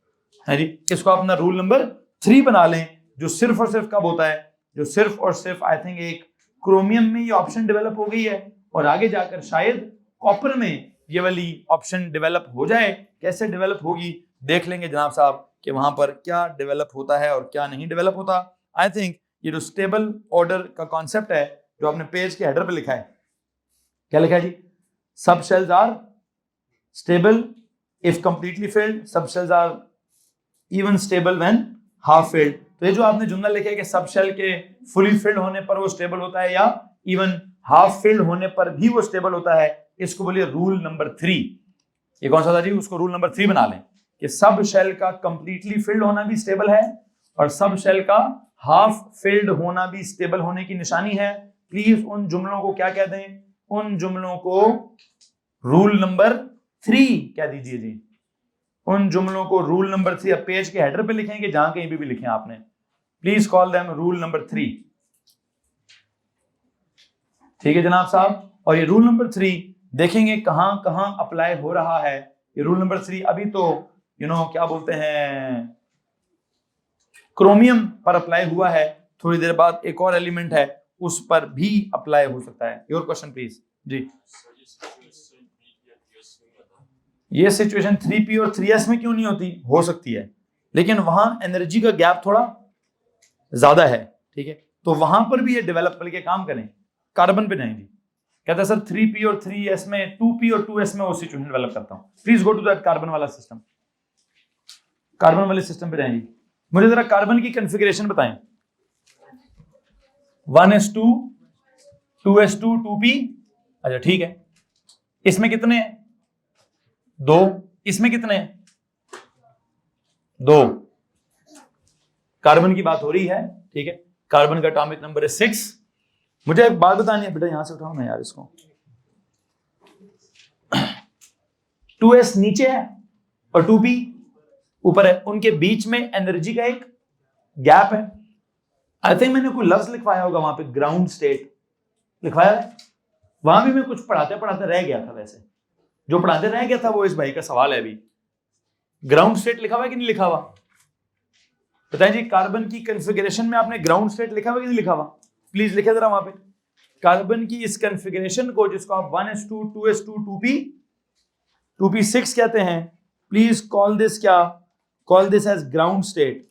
है जी। इसको आप अपना रूल नंबर 3 बना लें, जो सिर्फ और सिर्फ कब होता है, जो सिर्फ और सिर्फ आई थिंक एक क्रोमियम में ये ऑप्शन डेवलप हो गई है और आगे जाकर शायद कॉपर में ये वाली ऑप्शन डेवलप हो जाए। कैसे डेवलप होगी देख लेंगे जनाब साहब कि वहां पर क्या डेवलप होता है और क्या नहीं डेवलप होता। आई थिंक ये जो स्टेबल ऑर्डर का कॉन्सेप्ट है जो आपने पेज के हेडर पे लिखा है, क्या लिखा है जी? Sub shells are stable if completely filled, sub shells are even stable when half filled. तो ये जो आपने जुमला लिखा है कि सब शेल के फुली फिल्ड होने पर वो स्टेबल होता है या इवन हाफ फिल्ड होने पर भी वो स्टेबल होता है, इसको बोलिए रूल नंबर 3। ये कौन सा था जी? उसको रूल नंबर 3 बना लें कि सब शेल का कंप्लीटली फिल्ड होना भी स्टेबल है और सब शेल का हाफ फिल्ड होना भी स्टेबल होने की निशानी है। प्लीज उन जुमलों को क्या कह दें? उन जुमलों को रूल नंबर 3 कह दीजिए जी। उन जुमलों को रूल नंबर 3 अब पेज के हेडर पे लिखेंगे, जहां कहीं भी लिखें आपने, please call them rule number 3। ठीक है जनाब साहब। और ये रूल नंबर 3 देखेंगे कहां कहां अप्लाई हो रहा है। ये रूल नंबर 3 अभी तो क्या बोलते हैं, क्रोमियम पर अप्लाई हुआ है, थोड़ी देर बाद एक और एलिमेंट है उस पर भी अप्लाई हो सकता है। योर क्वेश्चन प्लीज जी। ये सिचुएशन 3p और 3s में क्यों नहीं होती? हो सकती है, लेकिन वहां एनर्जी का गैप थोड़ा ज्यादा है, ठीक है, तो वहां पर भी ये डेवलप करके काम करें। कार्बन पे नहीं जी, कहता है सर 3p और 3s में, 2p और 2s में वो सिचुएशन डेवलप करता हूं। Please go to that carbon वाला सिस्टम, कार्बन वाले सिस्टम पे रहेंगे। मुझे जरा कार्बन की कॉन्फ़िगरेशन बताएं। 1s2 2s2 2p, अच्छा ठीक है। इसमें कितने हैं? 2। इसमें कितने हैं? 2। कार्बन की बात हो रही है, ठीक है। कार्बन का एटॉमिक नंबर है 6। मुझे एक बात बतानी है बेटा, यहां से उठाओ ना यार इसको। 2s नीचे है और 2p ऊपर है, उनके बीच में एनर्जी का एक गैप है। आई थिंक मैंने कोई लफ्ज लिखवाया होगा वहां पे, ग्राउंड स्टेट लिखवाया है। वहां भी मैं कुछ पढ़ाते पढ़ाते रह गया था, वैसे जो पढ़ाते रह गया था वो इस भाई का सवाल है। अभी ग्राउंड स्टेट लिखा हुआ है कि नहीं लिखा हुआ? बताएं जी, कार्बन की कॉन्फ़िगरेशन में आपने ग्राउंड स्टेट लिखा हुआ कि नहीं लिखा हुआ? प्लीज लिखे जरा वहां पे कार्बन की इस कॉन्फ़िगरेशन को, जिसको आप 1s2 2s2 2p6 कहते हैं। प्लीज कॉल दिस क्या? Call this as ground state.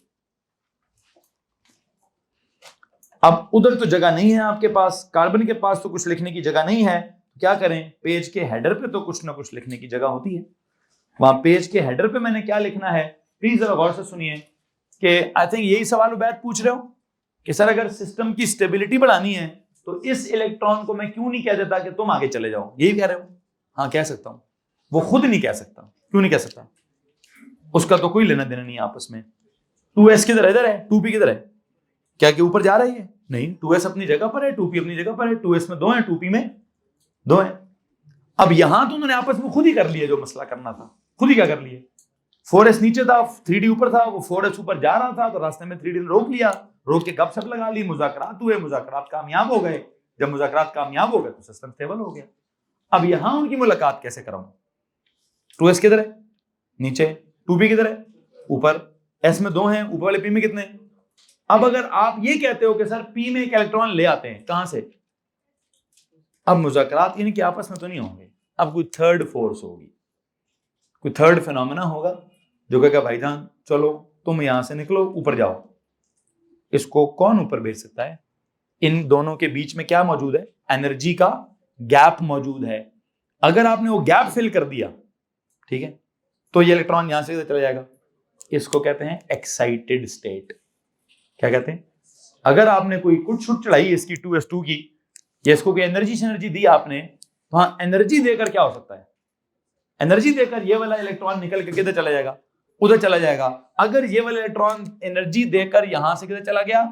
अब उधर तो जगह नहीं है आपके पास, कार्बन के पास तो कुछ लिखने की जगह नहीं है, तो क्या करें? पेज के हेडर पे तो कुछ ना कुछ लिखने की जगह होती है। वहां पेज के हेडर पे मैंने क्या लिखना है, प्लीज जरा गौर से सुनिए कि आई थिंक यही सवाल उबैद पूछ रहे हो कि सर अगर सिस्टम की स्टेबिलिटी बढ़ानी है तो इस इलेक्ट्रॉन को मैं क्यों नहीं कह देता कि तुम आगे चले जाओ? यही कह रहे हो? हाँ कह सकता हूं, वो खुद नहीं कह सकता। क्यों नहीं कह सकता? उसका तो कोई लेना देना नहीं आपस में। 2s किधर इधर है, 2p किधर है? क्या कि ऊपर जा रही है? नहीं, 2s अपनी जगह पर है, 2p अपनी जगह पर है। 2s में 2 है, 2p में 2 है। अब यहां तो उन्होंने आपस में खुद ही कर लिया जो मसला करना था, खुद ही क्या कर लिए। 4s नीचे था, 3d ऊपर था, वो 4s ऊपर जा रहा था तो रास्ते में 3d ने रोक लिया, रोक के गपशप लगा ली, मुज़ाकरात हुए, मुज़ाकरात कामयाब हो गए। जब मुज़ाकरात कामयाब हो गए तो सिस्टम स्टेबल हो गया। अब यहां उनकी मुलाकात कैसे कराऊं? 2s किधर है? नीचे। 2p किधर है? ऊपर। s में 2 हैं, ऊपर वाले p में कितने हैं? अब अगर आप ये कहते हो कि सर p में एक इलेक्ट्रॉन ले आते हैं, कहां से? अब मुज़ाकरात इनके आपस में तो नहीं होंगे, अब कोई थर्ड फोर्स होगी, कोई थर्ड फिनोमेना होगा जो कहेगा भाईजान चलो तुम यहां से निकलो, ऊपर जाओ। इसको कौन ऊपर भेज सकता है? इन दोनों के बीच में क्या मौजूद है? एनर्जी का गैप मौजूद है। अगर आपने वो गैप फिल कर दिया, ठीक है, तो ये इलेक्ट्रॉन यहां से इधर चला जाएगा। इसको कहते हैं एक्साइटेड स्टेट। क्या कहते हैं? अगर आपने कोई कुछ छुट चढ़ाई इसकी 2s2 की, या इसको कोई एनर्जी दी आपने, तो हाँ एनर्जी देकर क्या हो सकता है? एनर्जी देकर ये वाला इलेक्ट्रॉन निकल के किधर चला जाएगा? उधर चला जाएगा। अगर ये वाला इलेक्ट्रॉन एनर्जी देकर यहां से किधर चला गया?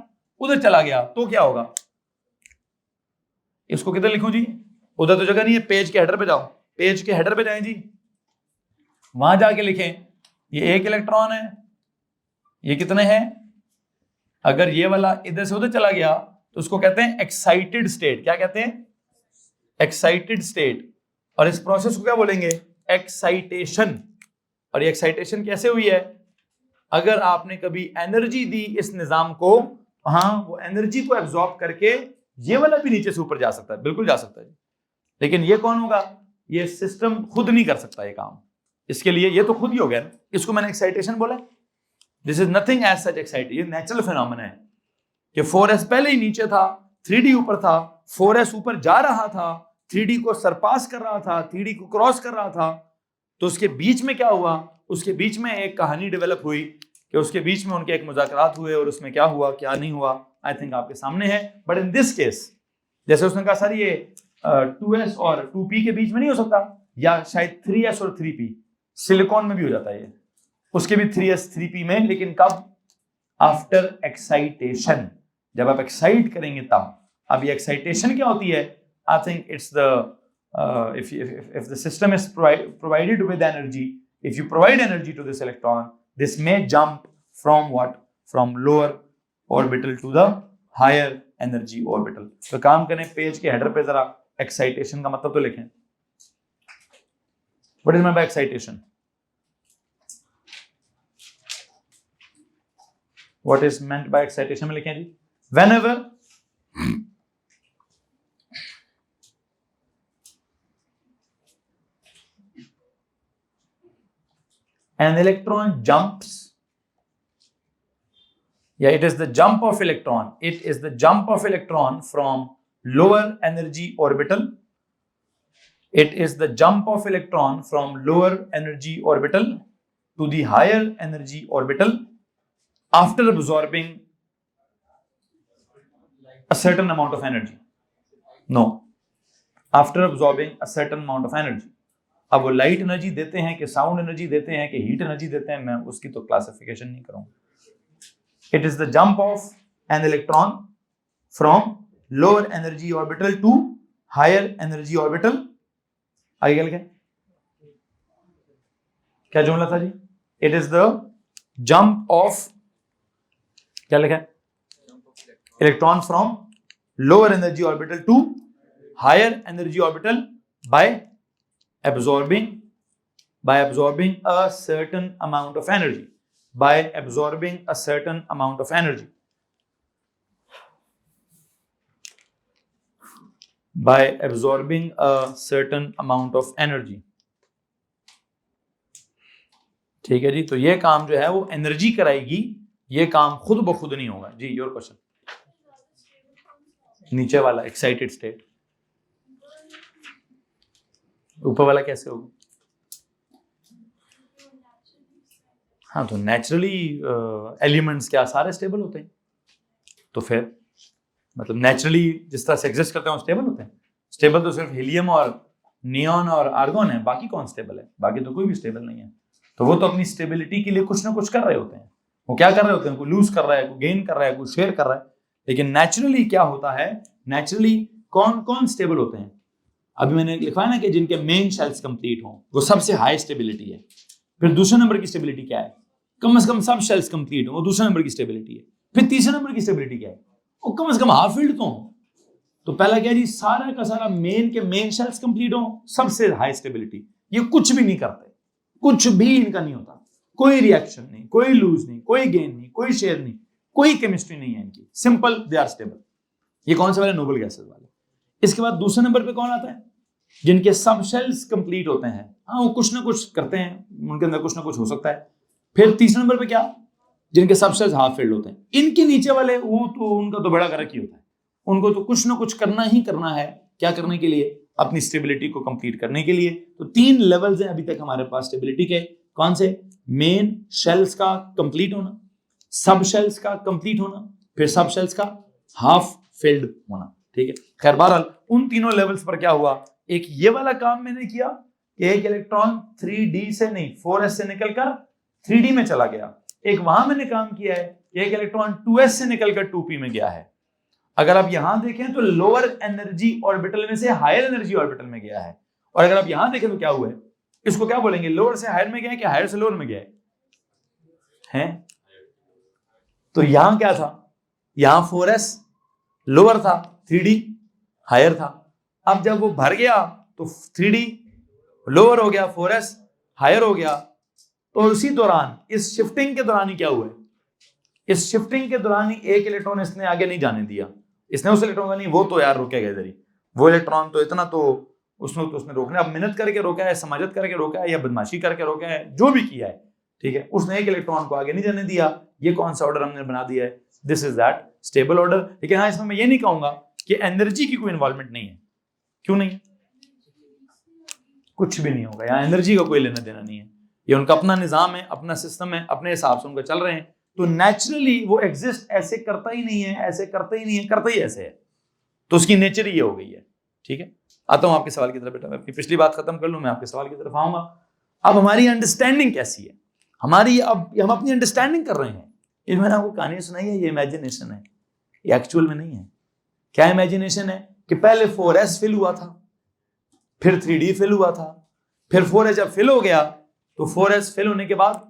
उधर चला गया, तो क्या होगा? इसको किधर लिखूं जी? उधर तो जगह नहीं है, पेज के हेडर पे जाओ, पेज के हेडर पे जाएं जी, वहां जाके लिखें ये एक इलेक्ट्रॉन है, ये कितने हैं? अगर ये वाला इधर से उधर चला गया तो उसको कहते हैं एक्साइटेड स्टेट। क्या कहते हैं? Excited state. और इस प्रोसेस को क्या बोलेंगे? एक्साइटेशन। और ये एक्साइटेशन कैसे हुई है? अगर आपने कभी एनर्जी दी इस निजाम को, हाँ वो एनर्जी को एब्जॉर्ब करके ये वाला भी नीचे से ऊपर जा सकता है, बिल्कुल जा सकता है। लेकिन ये कौन होगा? ये सिस्टम खुद नहीं कर सकता ये काम, इसके लिए ये तो खुद ही हो गया ना, इसको मैंने एक्साइटेशन बोला। This is nothing as such excited, ये नेचुरल फिनोमेना है कि 4s पहले ही नीचे था, 3d ऊपर था, 4s ऊपर जा रहा था, 3d को सरपास कर रहा था, 3d को क्रॉस कर रहा था, तो उसके बीच में क्या हुआ? उसके बीच में एक कहानी डेवलप हुई कि उसके बीच में उनके एक मुज़ाकरात हुए और उसमें क्या हुआ क्या नहीं हुआ आई थिंक आपके सामने है। बट इन दिस केस जैसे उसने कहा सर ये 2s और 2p के बीच में नहीं हो सकता, या शायद 3s और 3p, सिलिकॉन में भी हो जाता है ये, उसके भी 3s 3p में, लेकिन कब? आफ्टर एक्साइटेशन, जब आप एक्साइट करेंगे तब। अब ये एक्साइटेशन क्या होती है? I think it's the if the system is provided with energy, if you provide energy to this electron, this may jump from what? From lower orbital to the higher energy orbital. तो काम करें, page के header पे जरा excitation का मतलब तो लिखें। What is meant by excitation? What is meant by excitation में लिखें जी। Whenever an electron jumps, it is the jump of electron, it is the jump of electron from lower energy orbital, it is the jump of electron from lower energy orbital to the higher energy orbital after absorbing a certain amount of energy. No, after absorbing a certain amount of energy. अब वो light energy देते हैं कि sound energy देते हैं कि heat energy देते हैं, मैं उसकी तो क्लासिफिकेशन नहीं करूंगा। It is the jump of an electron from lower energy orbital to higher energy orbital. आगे क्या लिखा? क्या जुमला था जी? It is the jump of, क्या लिखा है? Electron from lower energy orbital to higher energy orbital by absorbing a certain amount of energy, by absorbing a certain amount of energy, by absorbing a certain amount of energy. ठीक है जी, तो ये काम जो है वो एनर्जी कराएगी, ये काम खुद ब खुद नहीं होगा जी। योर क्वेश्चन, नीचे वाला एक्साइटेड स्टेट, ऊपर वाला कैसे होगा? हाँ, तो नेचुरली एलिमेंट्स क्या सारे स्टेबल होते हैं, तो फिर मतलब नेचुरली जिस तरह से एग्जिस्ट करते हैं वो स्टेबल होते हैं। स्टेबल तो सिर्फ हीलियम और नियॉन और आर्गन है, बाकी कौन स्टेबल है? बाकी तो कोई भी स्टेबल नहीं है। तो वो तो अपनी स्टेबिलिटी के लिए कुछ ना कुछ कर रहे होते हैं। वो क्या कर रहे होते हैं? कोई लूज कर रहा है, कोई गेन कर रहा है, कोई शेयर कर रहा है। लेकिन नेचुरली क्या होता है? नेचुरली कौन कौन स्टेबल होते हैं? अभी मैंने लिखा है ना कि जिनके मेन शेल्स कंप्लीट हों वो सबसे हाई स्टेबिलिटी है। फिर दूसरे नंबर की स्टेबिलिटी क्या है? कम से कम सब शेल्स कंप्लीट हो, वो दूसरे नंबर की स्टेबिलिटी है। फिर तीसरे नंबर की स्टेबिलिटी क्या है? वो कम से कम हाफ फील्ड तो हो। तो पहला क्या है जी? सारा का सारा मेन के मेन शेल्स कंप्लीट हो, सबसे हाई स्टेबिलिटी। ये कुछ भी नहीं करते, कुछ भी इनका नहीं होता, कोई रिएक्शन नहीं, कोई लूज नहीं, कोई गेन नहीं, कोई शेयर नहीं, कोई केमिस्ट्री नहीं है इनकी, सिंपल दे आर स्टेबल। ये कौन से वाले? नोबल गैसेस वाले। इसके बाद दूसरे नंबर पे कौन आता है? जिनके सब शेल्स कंप्लीट होते हैं। हाँ, वो कुछ ना कुछ करते हैं, उनके अंदर कुछ ना कुछ हो सकता है। फिर तीसरे नंबर पे क्या? जिनके सब शेल्स हाफ फील्ड होते हैं। इनके नीचे वाले वो तो उनका तो बड़ा गरक ही होता है, उनको तो कुछ ना कुछ करना ही करना है। क्या करने के लिए? अपनी स्टेबिलिटी को कंप्लीट करने के लिए। तो 3 लेवल्स हैं अभी तक हमारे पास स्टेबिलिटी के। कौन से? मेन शेल्स का कंप्लीट होना, सब शेल्स का कंप्लीट होना, फिर सब शेल्स का हाफ फिल्ड होना, ठीक है। खैर बहरहाल उन तीनों लेवल्स पर क्या हुआ, एक ये वाला काम मैंने किया कि एक इलेक्ट्रॉन 3D से नहीं 4s से निकलकर 3D में चला गया। एक वहां मैंने काम किया है कि एक इलेक्ट्रॉन 2s से निकलकर 2p में गया है। अगर आप यहां देखें तो लोअर एनर्जी ऑर्बिटल में से हायर एनर्जी ऑर्बिटल में गया है, और अगर आप यहां देखें तो क्या हुआ है, इसको क्या बोलेंगे, लोअर से हायर में गया है कि हायर से लोअर में गया है? तो यहां क्या था, यहां 4s लोअर था, 3D हायर था। अब जब वो भर गया तो 3D लोअर हो गया, 4s हायर हो गया। तो उसी दौरान, इस शिफ्टिंग के दौरान ही क्या हुआ है, इस शिफ्टिंग के दौरान ही एक इलेक्ट्रॉन इसने आगे नहीं जाने दिया। इसने उस इलेक्ट्रॉन का नहीं, वो तो यार रुकेगा इधर ही, वो इलेक्ट्रॉन तो इतना तो उसने रोकना, अब मेहनत करके रोका है, समाजत करके रोका है, या बदमाशी करके रोका है, जो भी किया है, ठीक है, उसने एक इलेक्ट्रॉन को आगे नहीं जाने दिया। ये कौन सा ऑर्डर हमने बना दिया है, this is that stable order. लेकिन हाँ, इसमें मैं ये नहीं कहूंगा कि एनर्जी की कोई इन्वॉल्वमेंट नहीं है। क्यों नहीं है? कुछ भी नहीं होगा, यहाँ एनर्जी का कोई लेना देना नहीं है। ये उनका अपना निजाम है, अपना सिस्टम है, अपने हिसाब से उनका चल रहे हैं। तो नेचुरली वो एग्जिस्ट ऐसे करता ही नहीं है, ऐसे करता ही नहीं है, करता ही ऐसे है, तो उसकी नेचर ये हो गई है, ठीक है। आता हूं आपके सवाल की तरफ बेटा, मैं अपनी पिछली बात खत्म कर लूं, मैं आपके सवाल की तरफ आऊंगा। अब हमारी अंडरस्टैंडिंग कैसी है, हमारी अब हम अपनी अंडरस्टैंडिंग कर रहे हैं। ये मैंने आपको कहानी सुनाई है, ये इमेजिनेशन है, ये एक्चुअल में नहीं है। क्या इमेजिनेशन है कि पहले 4s फिल हुआ था, फिर 3D फिल हुआ था, फिर 4s जब फिल हो गया तो 4s फिल होने के बाद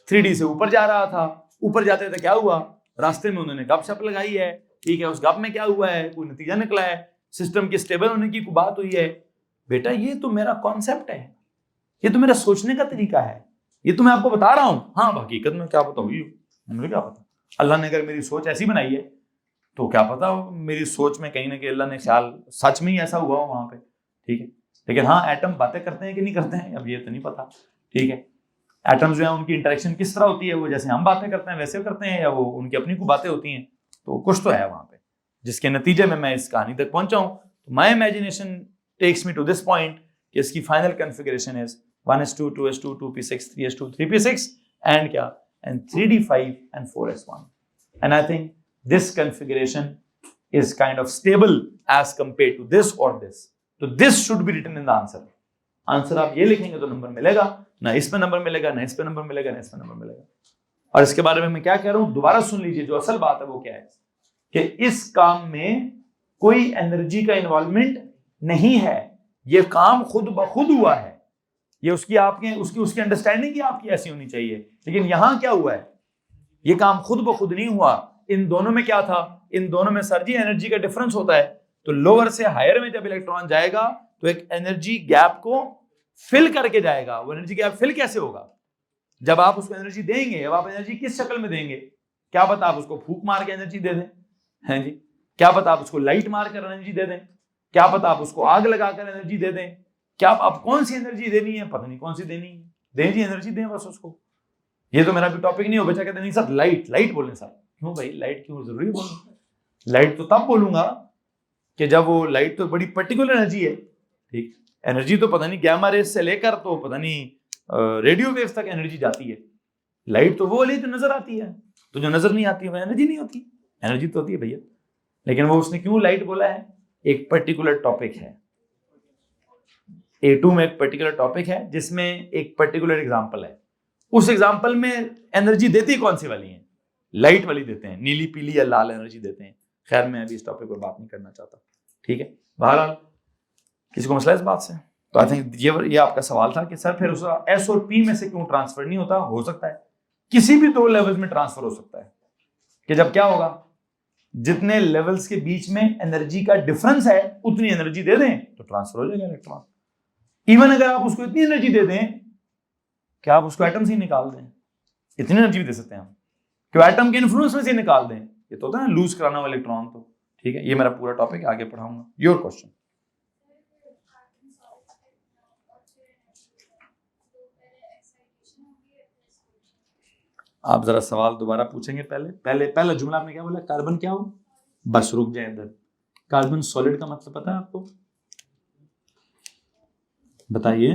3D से ऊपर जा रहा था। ऊपर जाते थे क्या हुआ, रास्ते में उन्होंने गपशप लगाई है, ठीक है, उस गप में क्या हुआ है, कोई नतीजा निकला है, सिस्टम की स्टेबल होने की कोई बात हुई है। बेटा ये तो मेरा कॉन्सेप्ट है, ये तो मेरा सोचने का तरीका है, ये तो मैं आपको बता रहा हूं। हाँ हकीकत में क्या पता हुई, मुझे क्या पता, अल्लाह ने अगर मेरी सोच ऐसी बनाई है तो क्या पता मेरी सोच में कहीं ना कहीं अल्लाह ने ख्याल सच में ही ऐसा हुआ हो वहां पे, ठीक है। लेकिन हाँ, एटम बातें करते हैं कि नहीं करते हैं, अब ये तो नहीं पता, ठीक है। एटम्स जो है उनकी इंटरेक्शन किस तरह होती है, वो जैसे हम बातें करते हैं वैसे करते हैं, या वो उनकी अपनी को बातें होती हैं, तो कुछ तो है वहां पे, जिसके नतीजे में मैं इस कहानी तक पहुंचा हूं। तो my imagination takes me to this point कि इसकी final configuration is 1s2 2s2 2p6 3s2 3p6 and क्या, and 3d5 and 4s1, and I think this configuration is kind of stable as compared to this or this. So this should be written in the answer. Answer आप ये लिखेंगे तो number मिलेगा, ना इस पे number मिलेगा, ना इस पे नंबर मिलेगा, ना इस पे नंबर मिलेगा। और इसके बारे में मैं क्या कह रहा हूं, दोबारा सुन लीजिए, जो असल बात है वो क्या है कि इस काम में कोई एनर्जी का इन्वॉल्वमेंट नहीं है, ये काम खुद ब खुद हुआ है। ये उसकी आपके उसकी अंडरस्टैंडिंग ही आपकी ऐसी होनी चाहिए। लेकिन यहां क्या हुआ है, ये काम खुद ब खुद नहीं हुआ। इन दोनों में क्या था, इन दोनों में सर जी एनर्जी का डिफरेंस होता है। तो लोअर से हायर में जब इलेक्ट्रॉन जाएगा तो एक एनर्जी गैप को फिल करके जाएगा। वो एनर्जी गैप फिल कैसे होगा, जब आप उसको एनर्जी देंगे। अब आप एनर्जी किस शक्ल में देंगे, क्या पता आप उसको फूंक मार के एनर्जी दे दें, हैं जी, क्या पता आप उसको लाइट मार कर एनर्जी दे दें, क्या पता आप उसको आग लगाकर एनर्जी दे दें, क्या आप कौन सी एनर्जी देनी है, पता नहीं कौन सी देनी है, दें जी एनर्जी दें बस उसको। ये तो मेरा भी टॉपिक नहीं हो। बच्चा कहते नहीं सर लाइट लाइट बोलें सर, क्यों भाई लाइट क्यों जरूरी बोलूं, लाइट तो तब बोलूंगा कि जब वो लाइट तो बड़ी पर्टिकुलर एनर्जी है, ठीक, एनर्जी तो पता नहीं गैमा रेस से लेकर तो पता नहीं रेडियो वेव्स तक एनर्जी जाती है। लाइट तो वो वाली जो नजर आती है, तो जो नजर नहीं आती है वो एनर्जी नहीं होती, एनर्जी तो होती है भैया। लेकिन वो उसने क्यों लाइट बोला है, एक पर्टिकुलर टॉपिक है, A2 में एक पर्टिकुलर टॉपिक है जिसमें एक पर्टिकुलर एग्जाम्पल है। उस एग्जाम्पल में एनर्जी देती कौन सी वाली है, लाइट वाली देते हैं, नीली पीली या लाल एनर्जी देते हैं। खैर मैं अभी इस टॉपिक पर बात नहीं करना चाहता, ठीक है। बहरहाल किसी को मसला इस बात से, तो आई थिंक ये आपका सवाल था कि सर फिर उस एस और पी में से क्यों ट्रांसफर नहीं होता। हो सकता है किसी भी दो लेवल्स में ट्रांसफर हो सकता है, कि जब क्या होगा, जितने लेवल्स के बीच में एनर्जी का डिफरेंस है उतनी एनर्जी दे दें तो ट्रांसफर हो जाएगा इलेक्ट्रॉन। इवन अगर आप उसको इतनी एनर्जी दे दें कि आप उसको एटम से ही निकाल दें, इतनी एनर्जी भी दे सकते हैं हम कि एटम के इन्फ्लुएंस में से निकाल दें, ये तो होता है ना लूज कराना हुआ इलेक्ट्रॉन। तो ठीक है, ये मेरा पूरा टॉपिक आगे पढ़ाऊंगा। Your question. आप जरा सवाल दोबारा पूछेंगे, पहला जुमला आपने क्या बोला, कार्बन क्या हो, बस रुक जाए इधर। कार्बन सॉलिड का मतलब पता है आपको, बताइए।